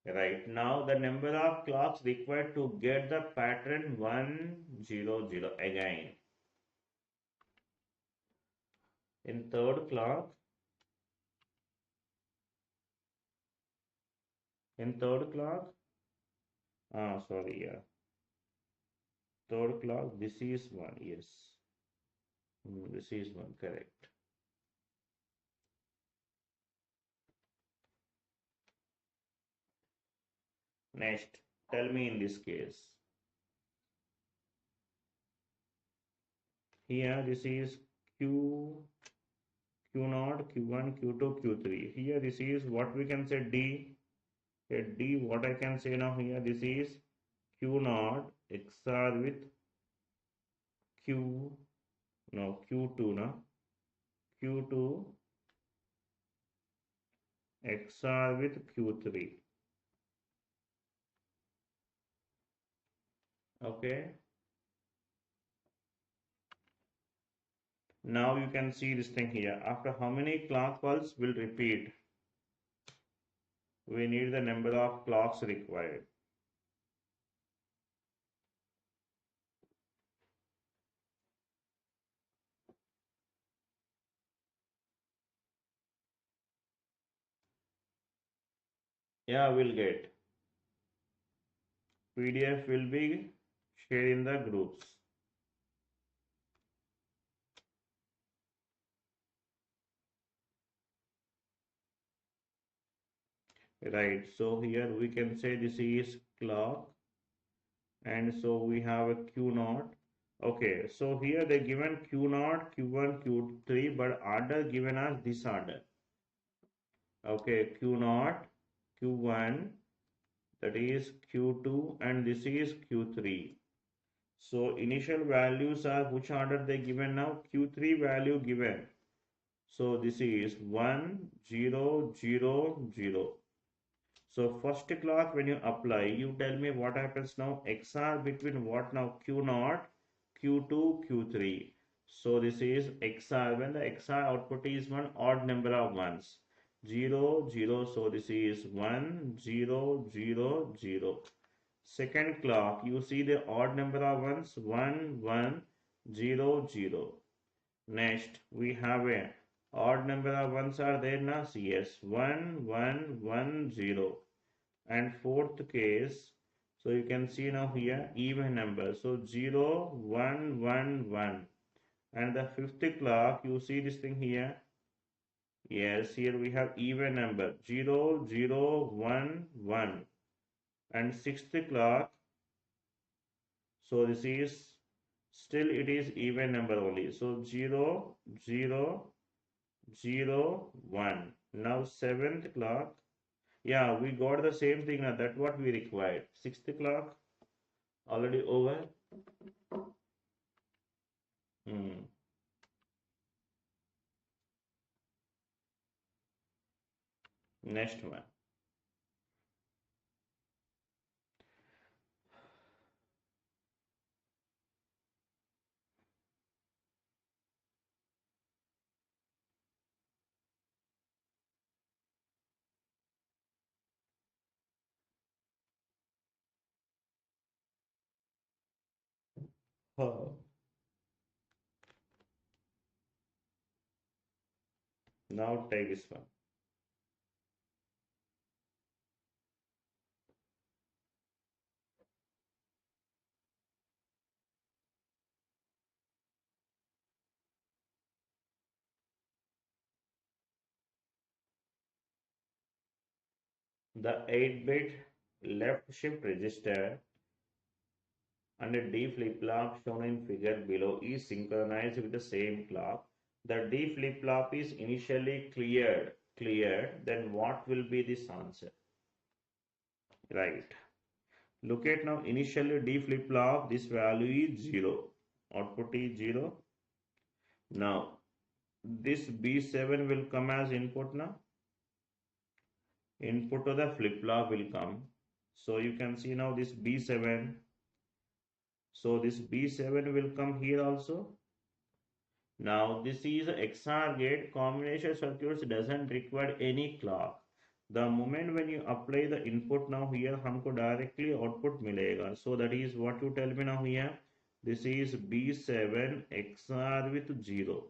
Right now the number of clocks required to get the pattern 100 again. In third clock, sorry, yeah. Third clock, this is 1, yes. This is 1, correct. Next, tell me in this case. Here this is Q0, Q1, Q2, Q3. Here this is what we can say D. Here D, what I can say now here, this is Q0 XOR with Q2 na. Q2 XOR with Q3. Okay. Now you can see this thing here. After how many clock pulse will repeat? We need the number of clocks required. Yeah, we'll get. PDF will be shared in the groups. Right, so here we can say this is clock, and so we have a Q0. Okay, so here they given Q0, Q1, Q3, but order given as this order. Okay, Q0, Q1, that is Q2, and this is Q3. So initial values are which order they given now? Q3 value given. So this is 1, 0, 0, 0. So first clock when you apply, you tell me what happens now. XR between what now? Q0, Q2, Q3. So this is XR. When the XR output is one odd number of ones. 0, 0. So this is 1, 0, 0, 0. Second clock, you see the odd number of ones. 1, 1, 0, 0. Next, we have a odd number of ones are there now. Yes, 1, 1, 1, 0. And fourth case, so you can see now here even number. So 0, 1, 1, 1. And the fifth clock, you see this thing here. Yes, here we have even number 0, 0, 1, 1. And sixth clock, so this is still it is even number only. So 0, 0, 0, 1. Now seventh clock, yeah, we got the same thing now. That's what we required. Sixth clock already over. Next one. Oh. Now take this one. The 8-bit left shift register and a D flip-flop shown in figure below is synchronized with the same clock. The D flip-flop is initially cleared, then what will be this answer? Right. Look at now, initially D flip-flop, this value is 0. Output is 0. Now, this B7 will come as input now. Input to the flip-flop will come. So you can see now this B7. So this B7 will come here also. Now this is a XOR gate. Combination circuits doesn't require any clock. The moment when you apply the input now here, हमको directly output मिलेगा. So that is what you tell me now here. This is B7 XOR with 0.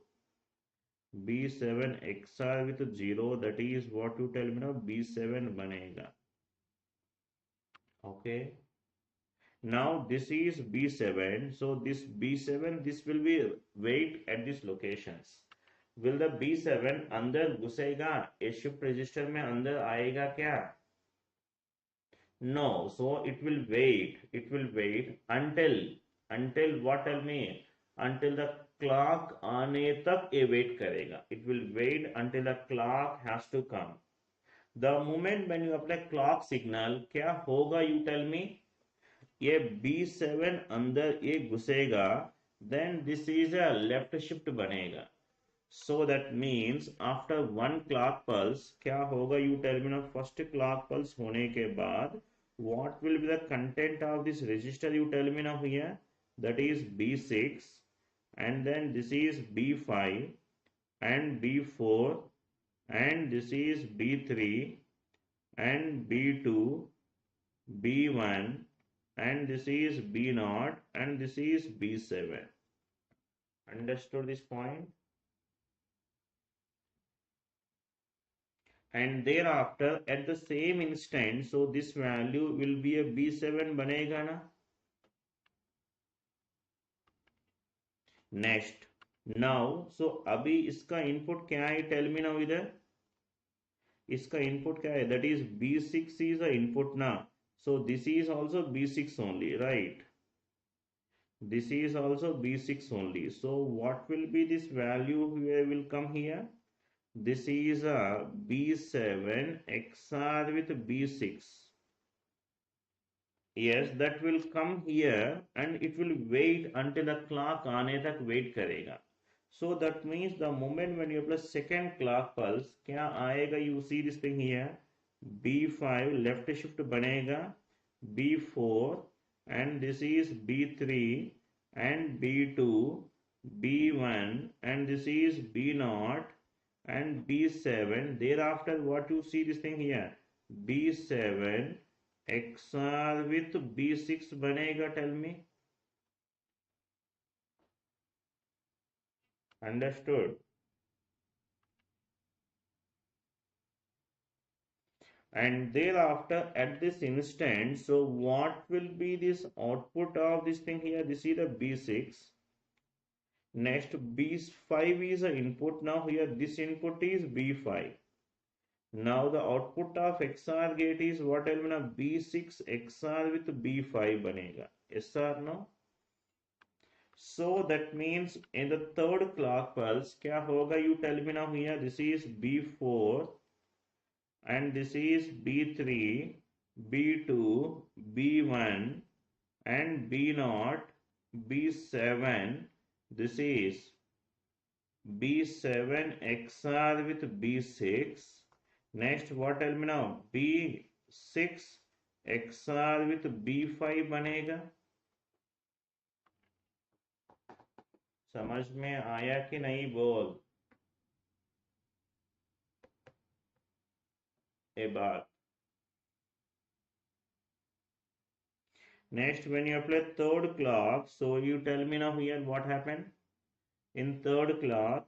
B7 XOR with 0. That is what you tell me now. B7 बनेगा. Okay. Now this is B7. So this B7, this will be wait at these locations. Will the B7 अंदर घुसेगा? A shift register में अंदर आएगा क्या? No. So it will wait. It will wait until what? Tell me. Until the clock आने तक ये wait करेगा. It will wait until the clock has to come. The moment when you apply clock signal, क्या होगा? You tell me. ये B7 अंदर ये घुसेगा, then this is a left shift बनेगा. So that means after one clock pulse क्या होगा? You tell me now. First clock pulse होने के बाद what will be the content of this register? You tell me now here. That is B6 and then this is B5 and B4 and this is B3 and B2, B1 and this is B0 and this is B7. Understood this point? And thereafter at the same instant, so this value will be a B7 बनेगा ना? Next. Now, so अभी इसका input क्या है? Tell me now इधर. इसका input क्या है? That is B6 is the input now. So this is also B6 only, right? This is also B6 only. So what will be this value where will come here? This is a B7 XOR with B6 yes, that will come here and it will wait until the clock आने तक wait करेगा. So that means the moment when you apply second clock pulse, क्या आएगा? You see this thing here, B5 left shift बनेगा, B4 and this is B3 and B2, B1 and this is B0 and B7. Thereafter what you see this thing here, B7 XR with B6 बनेगा. Tell me. Understood? And thereafter at this instant, so what will be this output of this thing here? This is the B6. Next B5 is the input. Now here this input is B5. Now the output of XOR gate is what will be now? B6 XOR with B5 बनेगा. Yes or no? So that means in the third clock pulse क्या होगा? You tell me now here. This is B4 and this is B3, B2, B1 and B0, B7. This is B7 XOR with B6. Next what tell me now? B6 XOR with B5 बनेगा. समझ में आया कि नहीं? बोल a बात. Next when you apply third clock, so you tell me now here what happened in third clock.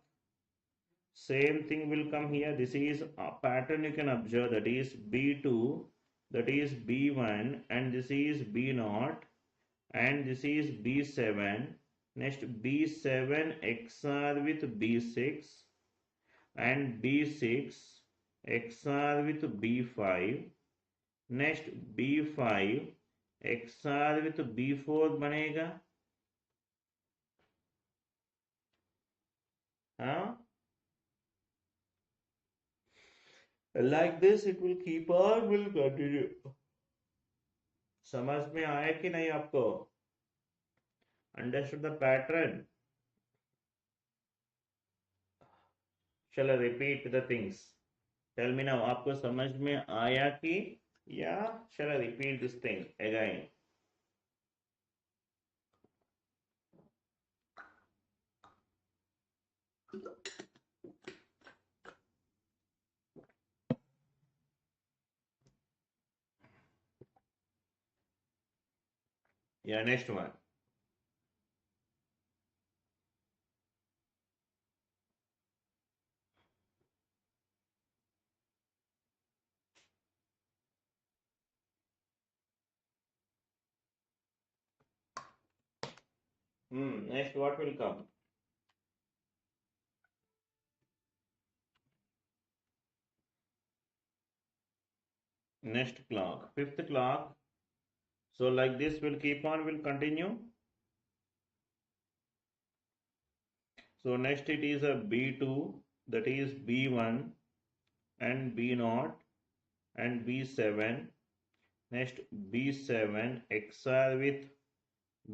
Same thing will come here. This is a pattern you can observe, that is B2, that is B1 and this is B0 and this is B7. Next B7 XOR with B6 and B6 XOR with B5. Next B5 XOR with B4 बनेगा. हाँ? Like this it will keep on, will continue. समझ में आया कि नहीं आपको? Understood the pattern? Shall I repeat the things? Tell me now, आपको समझ में आया कि या shall I repeat this thing again? Yeah, next one. Next what will come? Next clock, fifth clock. So like this will keep on, will continue. So next it is a B2, that is B1 and B0 and B7. Next B7 XOR with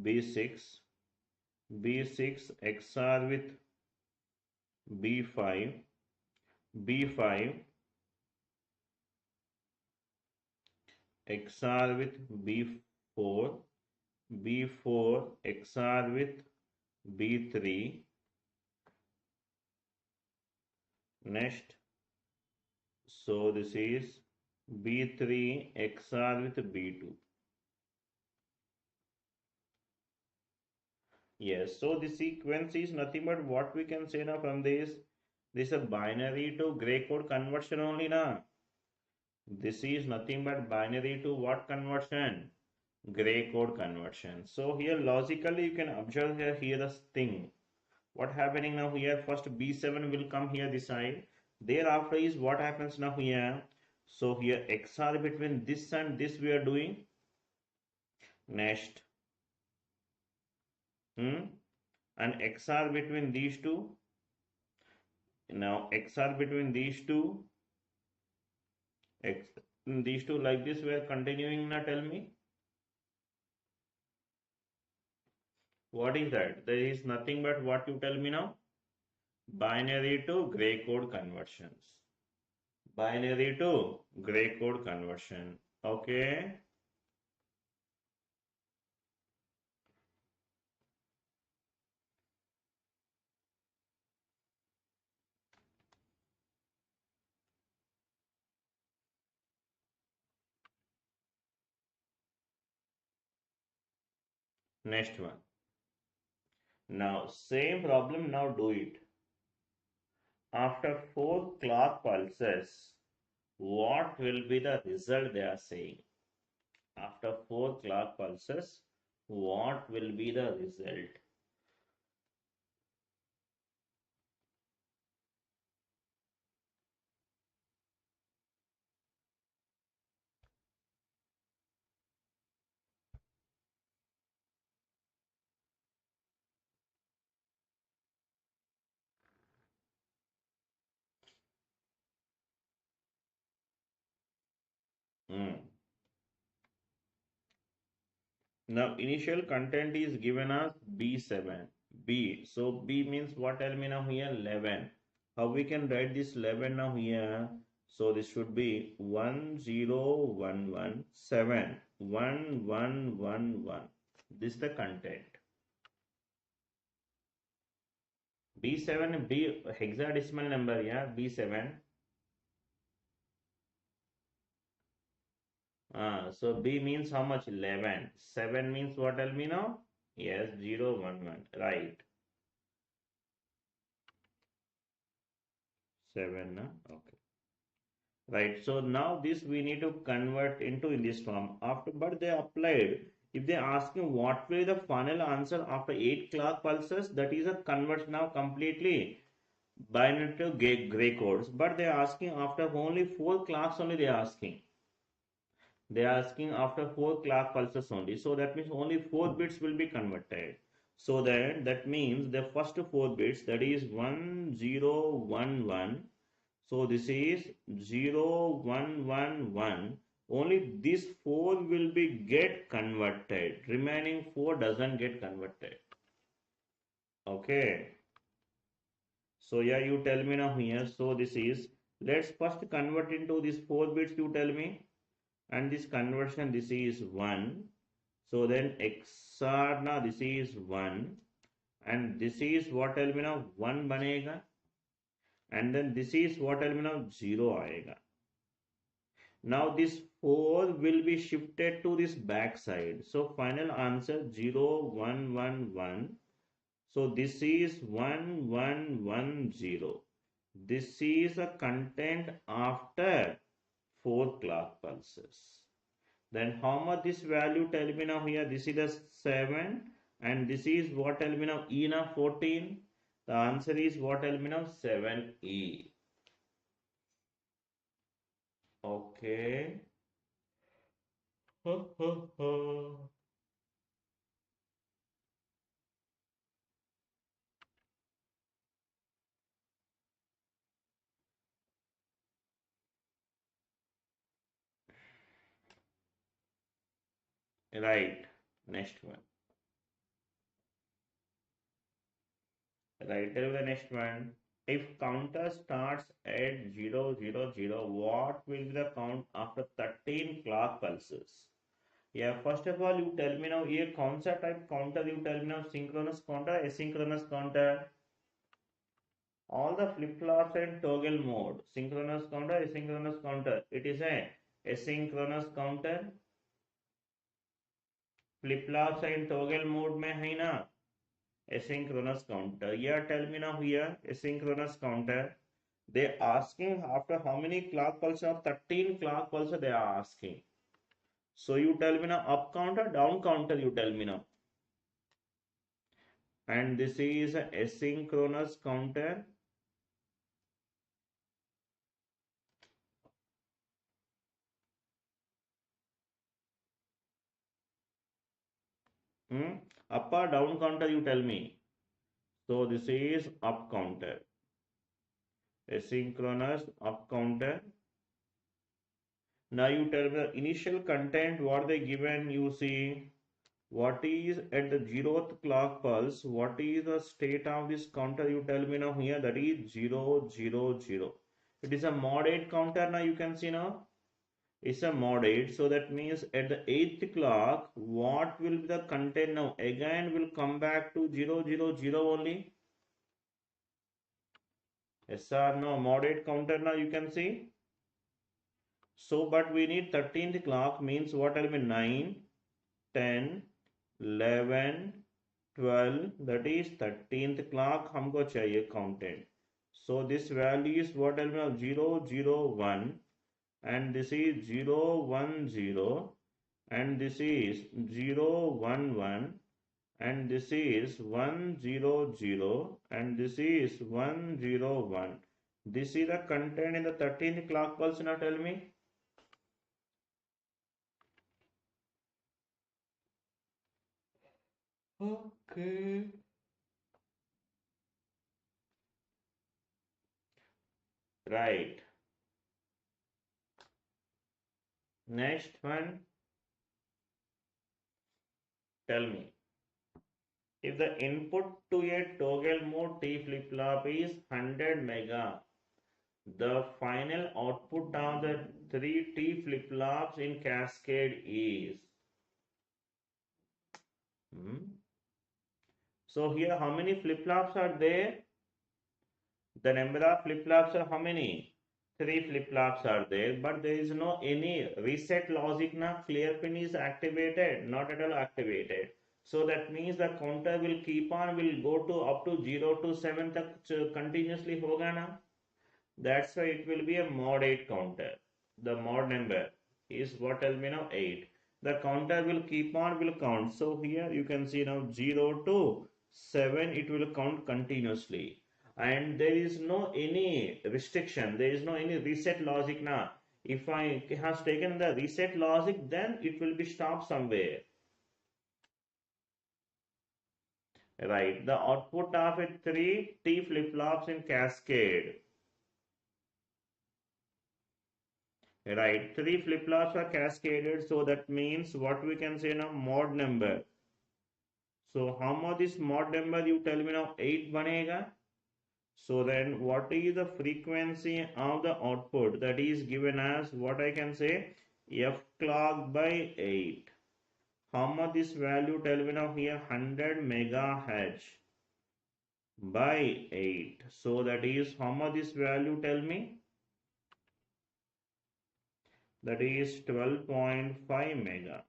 B6, B6 XOR with B5, B5 XOR with B4, B4 XOR with B3. Next, so this is B3 XOR with B2. Yes, so the sequence is nothing but what we can say now from this. This is a binary to gray code conversion only na. This is nothing but binary to what conversion? Gray code conversion. So here logically you can observe here the thing. What happening now here? First B7 will come here this side. Thereafter is what happens now here. So here XOR between this and this we are doing. Next. And XOR between these two. Now XOR between these two. These two like this we are continuing now, tell me. What is that? There is nothing but what you tell me now? Binary to gray code conversions. Binary to gray code conversion. Okay. Next one. Now, same problem, now do it. After 4 clock pulses, what will be the result they are saying? After 4 clock pulses, what will be the result? Hmm. Now, initial content is given as B7. B. So, B means what? Tell me now here 11. How we can write this 11 now here? So, this should be 1 0 1 1 7 1 1 1 1. This is the content. B7, B hexadecimal number, yeah, B7. So B means how much? 11. 7 means what? Tell me now? Yes, 0 1 1. Right. 7. Okay. Right. So now this we need to convert into in this form. After, but they applied. If they ask you what will be the final answer after 8 clock pulses, that is a convert now completely binary to gray codes. But they are asking after only 4 clocks only they are asking. They are asking after 4 clock pulses only. So that means only 4 bits will be converted. So that means the first 4 bits, that is 1 0 1 1. So this is 0 1 1 1. Only this 4 will be get converted. Remaining 4 doesn't get converted. Okay. So yeah, you tell me now here. So this is, let's first convert into these 4 bits, you tell me. And this conversion, this is 1. So then XOR now this is 1. And this is what? Tell me now 1 banega. And then this is what? Tell me now 0 aega. Now this 4 will be shifted to this back side. So final answer 0 1 1 1. So this is 1 1 1 0. This is a content after 4 clock pulses. Then how much this value? Tell me now here. This is the 7 and this is what? Tell me now E now 14. The answer is what? Tell me now 7E. Okay. Right. Next one. Right. Tell me the next one. If counter starts at 0 0 0, what will be the count after 13 clock pulses? Yeah, first of all, you tell me now here, concept type counter, you tell me now synchronous counter, asynchronous counter. All the flip-flops and toggle mode. Synchronous counter, asynchronous counter. It is a asynchronous counter. Flip-flops and toggle mode में है ना asynchronous counter. Yeah, tell me now here asynchronous counter. They asking after how many clock pulses? Of 13 clock pulses they are asking. So you tell me now up counter, down counter. You tell me now. And this is a asynchronous counter. Up or down counter, you tell me. So this is up counter. Asynchronous up counter. Now you tell me the initial content, what they given, you see What is at the 0th clock pulse? What is the state of this counter? You tell me now here. That is 0, 0, 0. It is a mod 8 counter now. You can see now. It's a mod 8. So that means at the 8th clock, what will be the content now? Again, will come back to 0, 0, 0 only. Yes or no? Mod 8 counter now you can see. So, but we need 13th clock means what will be 9, 10, 11, 12, that is 13th clock हमको चाहिए content. So this value is what will be now 0, 0, 1 and this is 0, 1, 0 and this is 0, 1, 1 and this is 1, 0, 0 and this is 1, 0, 1. This is the content in the 13th clock pulse now tell me. Okay. Right. Next one. Tell me. If the input to a toggle mode T flip-flop is 100 mega, the final output of the 3 T flip-flops in Cascade is. So here how many flip-flops are there? The number of flip-flops are how many? 3 flip-flops are there, but there is no any reset logic now. Clear pin is activated, not at all activated. So that means the counter will keep on, will go to up to 0 to 7 tak continuously hoga na. That's why it will be a mod 8 counter. The mod number is what tells me now 8. The counter will keep on, will count. So here you can see now 0 to 7 it will count continuously. And there is no any restriction. There is no any reset logic now. If I has taken the reset logic, then it will be stopped somewhere. Right. The output of a 3 T flip-flops in Cascade. Right, 3 flip-flops are cascaded, so that means what we can say now, mod number. So how much is mod number? You tell me now 8 banega. So then what is the frequency of the output? That is given as what I can say, f clock by 8. How much this value? Tell me now here, 100 megahertz by 8. So that is how much this value? Tell me. That is 12.5 mega.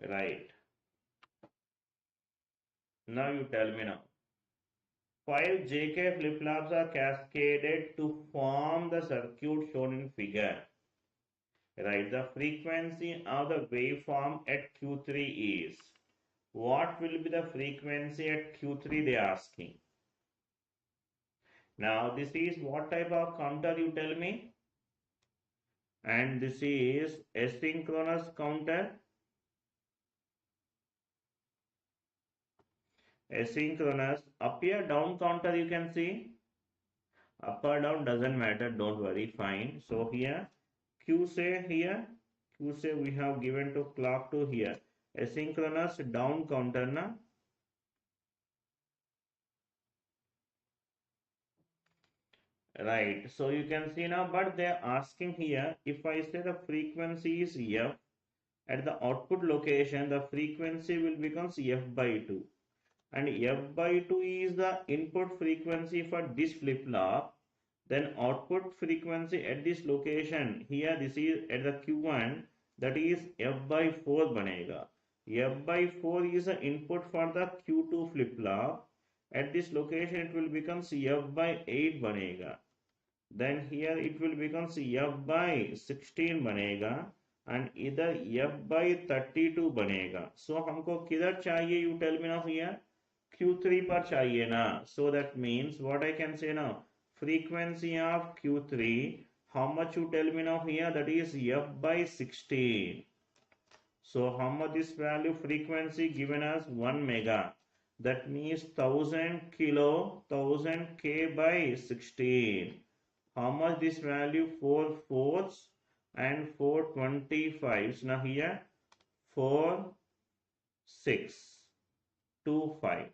Right. Now you tell me now. 5 JK flip-flops are cascaded to form the circuit shown in figure. Right. The frequency of the waveform at Q3 is. What will be the frequency at Q3 they are asking. Now this is what type of counter you tell me. And this is asynchronous counter. Asynchronous. Up here down counter you can see. Up or down doesn't matter, don't worry, fine. So here Q say here, Q say we have given to clock to here. Asynchronous down counter na. Right, so you can see now, but they are asking here, if I say the frequency is F, at the output location, the frequency will become F by 2. And F by 2 is the input frequency for this flip-flop. Then output frequency at this location, here this is at the Q1, that is F by 4 banega. F by 4 is the input for the Q2 flip-flop. At this location it will become F by 8 banega. Then here it will become F by 16 banega and either F by 32 banega. So हमको किधर चाहिए, you tell me now here. Q3 पर चाहिए ना. So that means what I can say now, frequency of Q3, how much you tell me now here, that is F by 16. So how much this value frequency given as 1 mega. That means 1000 kilo, 1000 K by 16. How much this value? 4 fourths. and 425s. Now here 4, 6, 2, 5.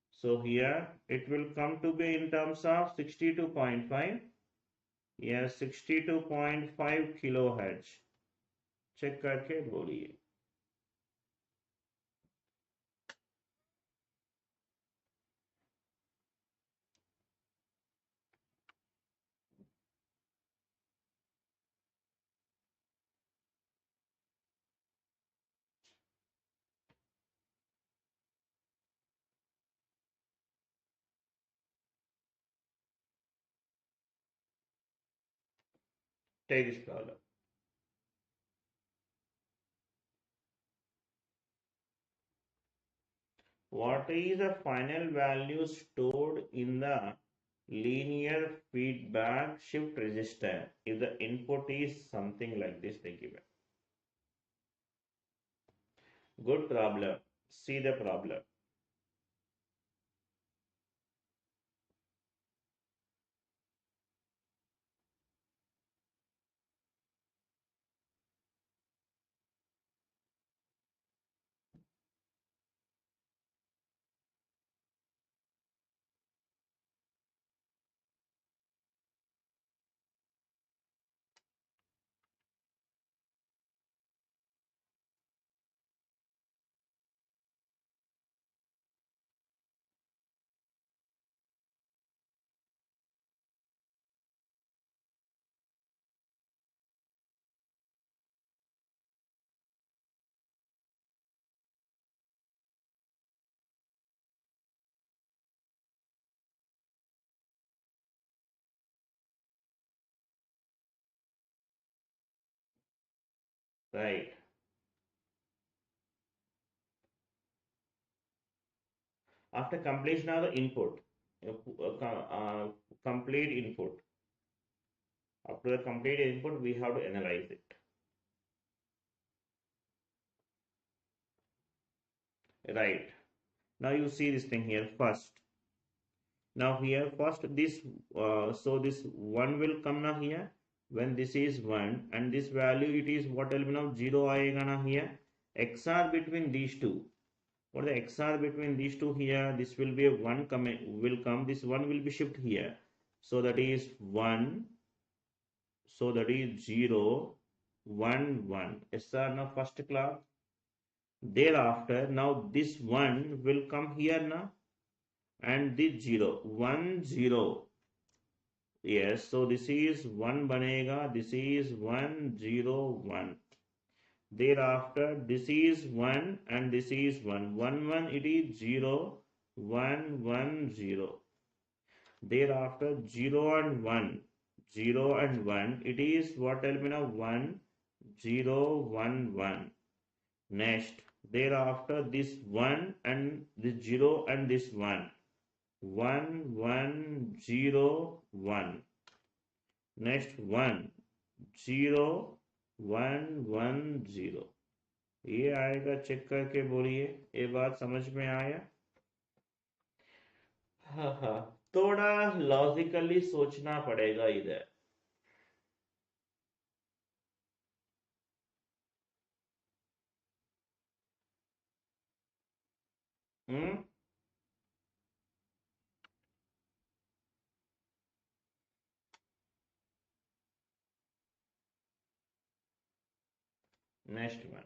So here it will come to be in terms of 62.5. Yes, 62.5 kilohertz. Check करके बोलिए. Take this problem. What is the final value stored in the linear feedback shift resistor if the input is something like this they give it? Good problem. See the problem. Right. After completion of the input, complete input. After the complete input, we have to analyze it. Right. Now you see this thing here first. Now here first this, so this 1 will come now here. When this is 1 and this value it is what will be now 0 aayega na here. XR between these two. For the XR between these two here, this will be a 1 will come. This 1 will be shift here. So that is 1. So that is 0, 1, 1. SR now first clock. Thereafter, now this 1 will come here now. And this 0, 1, 0. Yes, so this is 1 banega. This is 1, 0, 1. Thereafter, this is 1 and this is 1. 1, 1, it is 0, 1, 1, 0. Thereafter, 0 and 1. 0 and 1, it is what will be now 1, 0, 1, 1. Next, thereafter, this 1 and this 0 and this 1. 1, 1, 0, 1. Next 1, 0, 1, 1, 0. ये आएगा. Check करके बोलिए. ये बात समझ में आया? हाँ हाँ, थोड़ा लॉजिकली सोचना पड़ेगा इधर. Next one.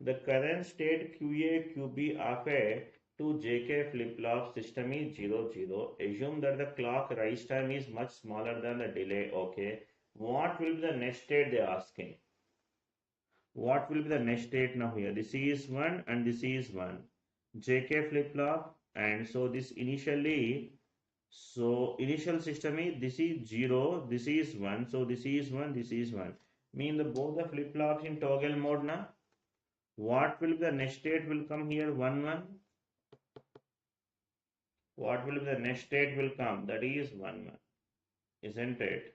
The current state QA QB of a 2 JK flip-flop system is 0, 0. Assume that the clock rise time is much smaller than the delay. Okay. What will be the next state they are asking? What will be the next state now here? This is 1 and this is 1. JK flip-flop, and so this initially, so initial system is this is 0, this is 1, so this is 1, this is 1. Mean the both the flip-flops in toggle mode now. What will be the next state will come here? 1, 1. What will be the next state will come? That is 1, 1. Isn't it?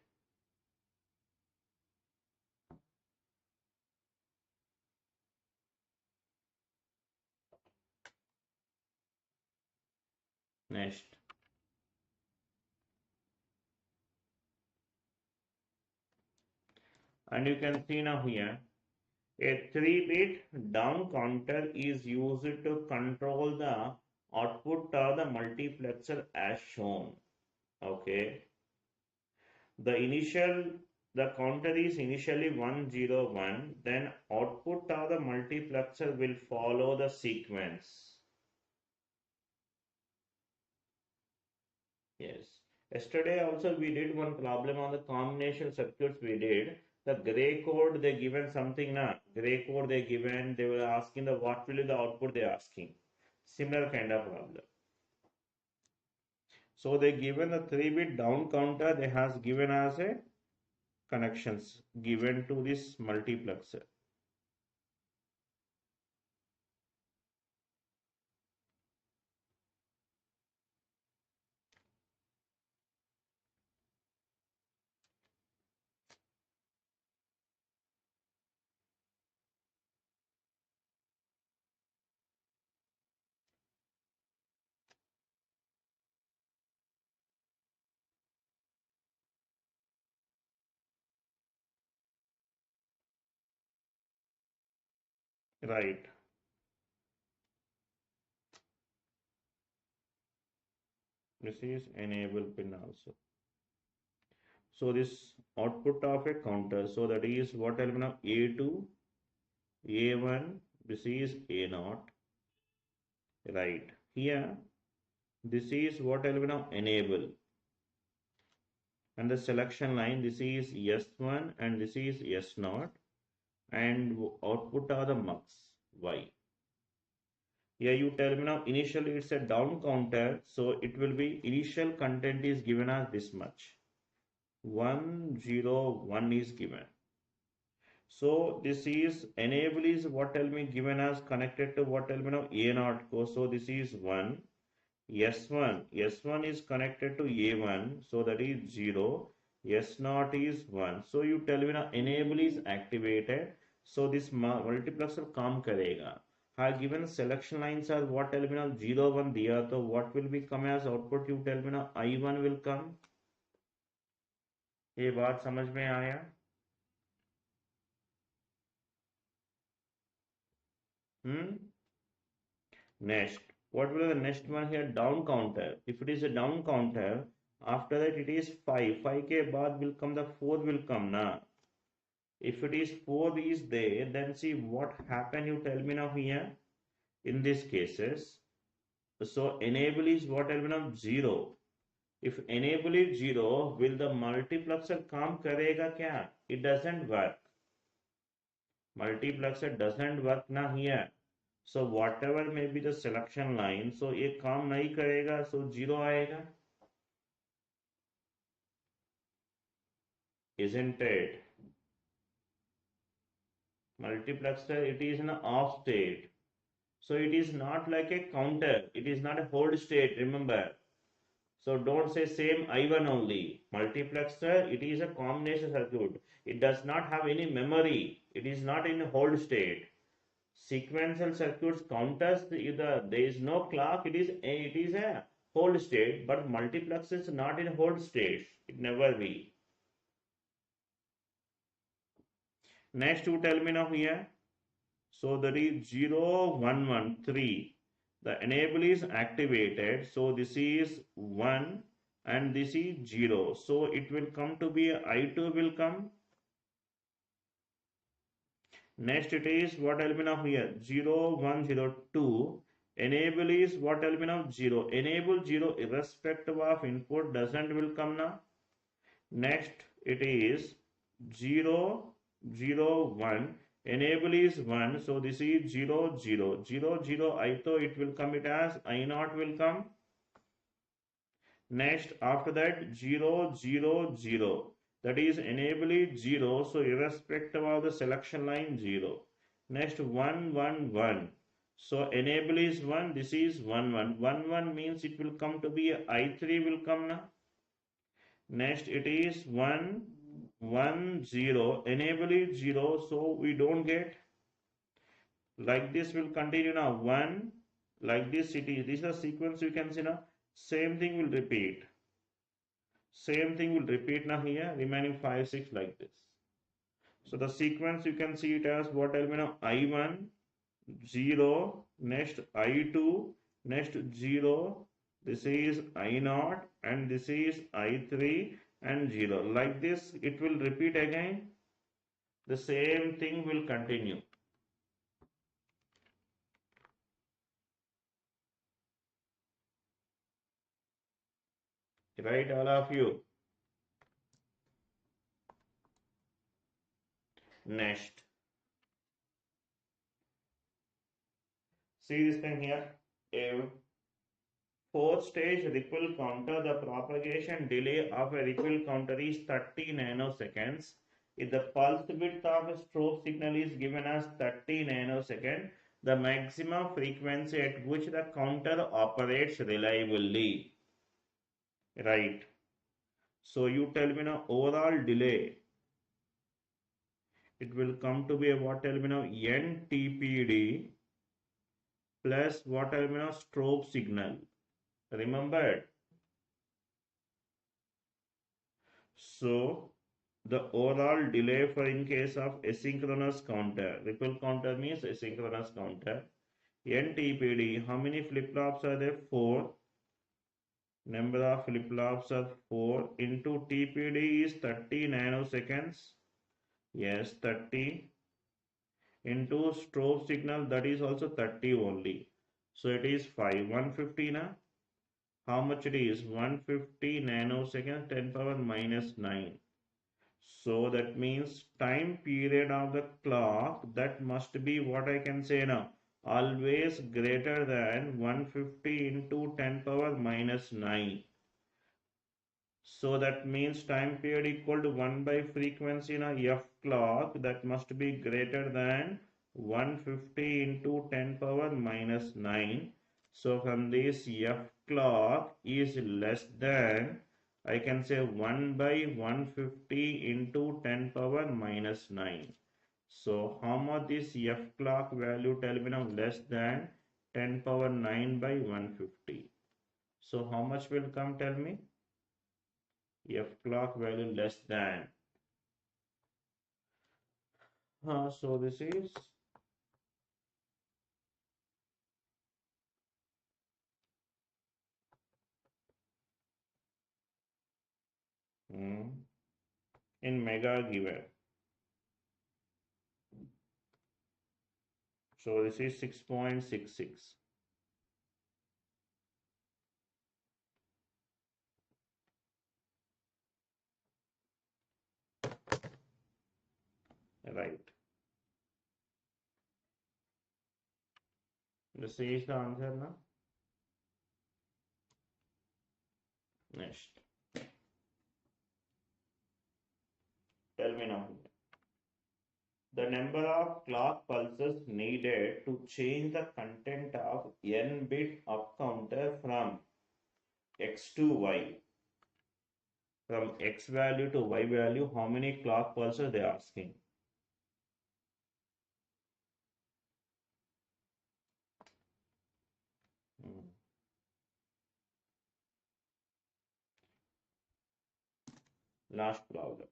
Next. And you can see now here, a 3-bit down counter is used to control the output of the multiplexer as shown. Okay. The counter is initially 101, then output of the multiplexer will follow the sequence. Yes. Yesterday also we did one problem on the combination circuits we did. The gray code they given something na. Gray code they were asking the what will be the output they asking. Similar kind of problem. So they given the 3-bit down counter, they has given as a connections given to this multiplexer. Right. This is enable pin also. So this output of a counter. So that is what element of A2, A1, this is A0. Right. Here, this is what element of enable. And the selection line, this is S1 and this is S0. And output are the mux, Y. Here you tell me now initially it's a down counter. So it will be initial content is given as this much. 101 is given. So this is enable is what element given as connected to what element of A0. So this is 1. S1 is connected to A1. So that is 0. S0 is 1. So you tell me now enable is activated. So this multiplexer काम करेगा. Have given selection lines are what element of 0 1 दिया. So what will be come as output? You tell me now I1 will come. ये बात समझ में आया? Next, what will be the next one here? Down counter. If it is a down counter, after that it is 5. 5 के बाद will come the 4 will come na. If it is 4 is there, then see what happen. You tell me now here. In these cases, so enable is what element of 0. If enable is 0, will the multiplexer काम करेगा क्या? It doesn't work. Multiplexer doesn't work na here. So whatever may be the selection line, so ये काम नहीं करेगा, so 0 आएगा. Isn't it? Multiplexer, it is an off state. So it is not like a counter. It is not a hold state, remember. So don't say same I1 only. Multiplexer, it is a combination circuit. It does not have any memory. It is not in a hold state. Sequential circuits counters there is no clock. It is a hold state, but multiplexer is not in hold state. It never be. Next, you tell me now here. So that is 0 1 1 3. The enable is activated. So this is 1 and this is 0. So it will come to be I2 will come. Next it is what element of here 0 1 0 2. Enable is what element of 0. Enable 0 irrespective of input doesn't will come now. Next it is 0 0 1. Enable is 1. So this is 0 0 0 0 I thought it will come it as I0 will come. Next after that 0 0 0. That is enable is 0. So irrespective of the selection line 0. Next 1 1 1. So enable is 1. This is 1 1. 1 1 means it will come to be I3 will come now. Next it is 1 1 0. Enable is 0. So we don't get. Like this will continue now. 1 like this it is. This is a sequence you can see now. Same thing will repeat. Same thing will repeat now here. Remaining 5 6 like this. So the sequence you can see it as what element of I1, 0, next I2, next 0, this is I0 and this is I3 and 0. Like this it will repeat again. The same thing will continue. Right, all of you? Next. See this thing here. A fourth stage ripple counter, the propagation delay of a ripple counter is 30 nanoseconds. If the pulse width of a strobe signal is given as 30 nanosecond, the maximum frequency at which the counter operates reliably. Right. So you tell me now overall delay. It will come to be a what tell me now NTPD plus what tell me now strobe signal. Remember it. So the overall delay for in case of asynchronous counter, ripple counter means asynchronous counter. NTPD, how many flip-flops are there? 4. Number of flip-flops are 4 into TPD is 30 nanoseconds. Yes, 30 into strobe signal, that is also 30 only. So it is 5. 150 na? How much it is? 150 nanoseconds, 10 power minus 9. So that means time period of the clock, that must be what I can say now, always greater than 150 into 10 power minus 9. So that means time period equal to 1 by frequency in a f clock, that must be greater than 150 into 10 power minus 9. So from this f clock is less than, I can say 1 by 150 into 10 power minus 9. So how much this f clock value tell me now? Less than 10 power 9 by 150. So how much will come, tell me? F clock value less than. So this is in mega given. So this is 6.66. Right. This is the answer now. Next. Tell me now. The number of clock pulses needed to change the content of n bit up counter from x to y. From x value to y value, how many clock pulses they are asking? Last problem.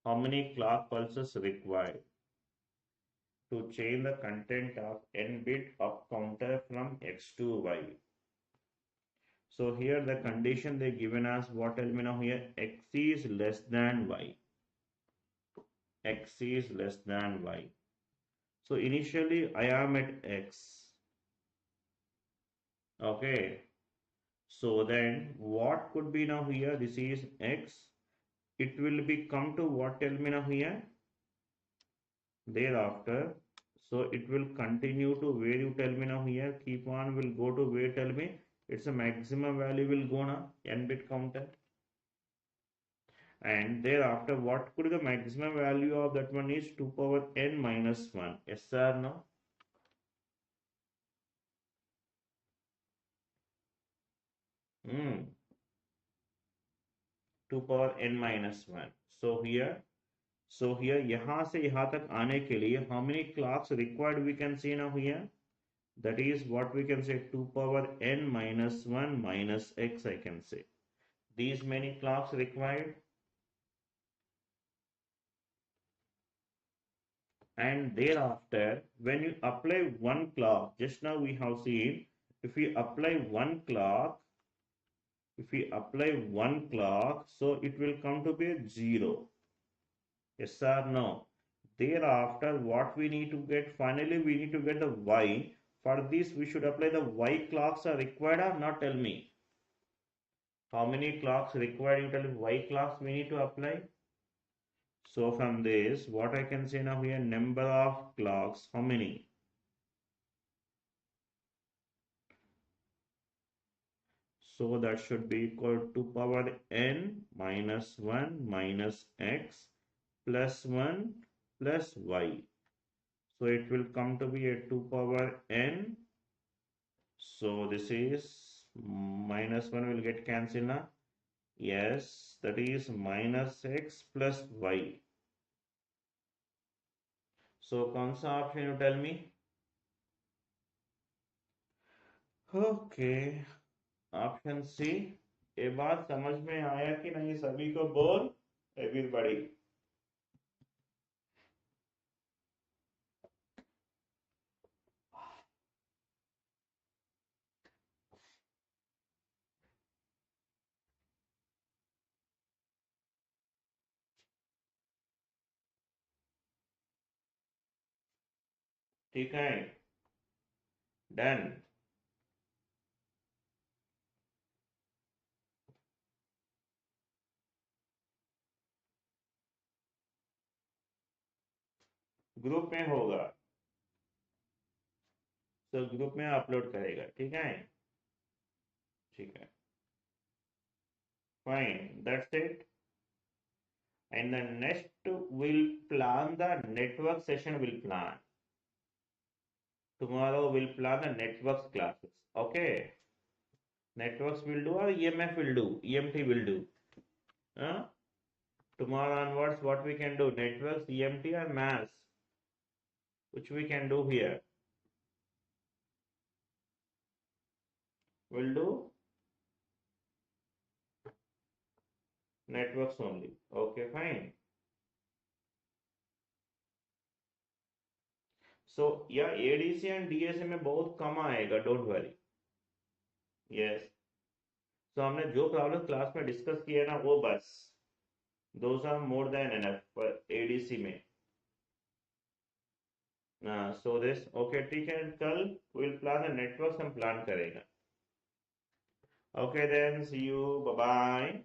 How many clock pulses required to change the content of n bit up counter from x to y? So here the condition they given us, what tell me now here, x is less than y. X is less than y. So initially I am at x. Okay. So then what could be now here? This is x. It will be come to what tell me now here? Thereafter. So it will continue to where you tell me now here. Keep on will go to where tell me. It's a maximum value will go now. N bit counter. And thereafter what could be the maximum value of that one is 2 power n minus 1. Yes or no? Hmm. 2 power n minus 1. So here यहाँ से यहाँ तक आने के लिए how many clocks required we can see now here? That is what we can say 2 power n minus 1 minus x I can say. These many clocks required. and thereafter when you apply one clock, just now we have seen, if we apply one clock, so it will come to be 0. Yes or no? Thereafter, what we need to get, finally we need to get the y. For this, we should apply the y clocks are required or not, tell me. How many clocks required? You tell me y clocks we need to apply. So from this, what I can say now here, number of clocks, how many? So that should be equal to power n minus 1 minus x plus 1 plus y. So it will come to be a 2 power n. So this is minus 1 will get cancelled now. Yes, that is minus x plus y. So कौन सा option you tell me? Okay, option C. ये बात समझ में आया कि नहीं सभी को? बोल everybody. ठीक है, डन. ग्रुप में होगा, तो ग्रुप में अपलोड करेगा. ठीक है, ठीक है, fine, that's it. And the next will plan the network session, will plan. Tomorrow we'll plan the networks classes. Okay. Networks will do or EMF will do. EMT will do. Tomorrow onwards, what we can do? Networks, EMT or mass, which we can do here. We'll do networks only. Okay, fine. So yeah, ADC and DAC में बहुत कम आएगा. Don't worry. Yes. So हमने जो problem class में discuss किया ना, वो बस those are more than enough for ADC में. So this, okay, ठीक है, कल we'll plan the networks, हम plan करेगा. Okay then, see you, bye bye.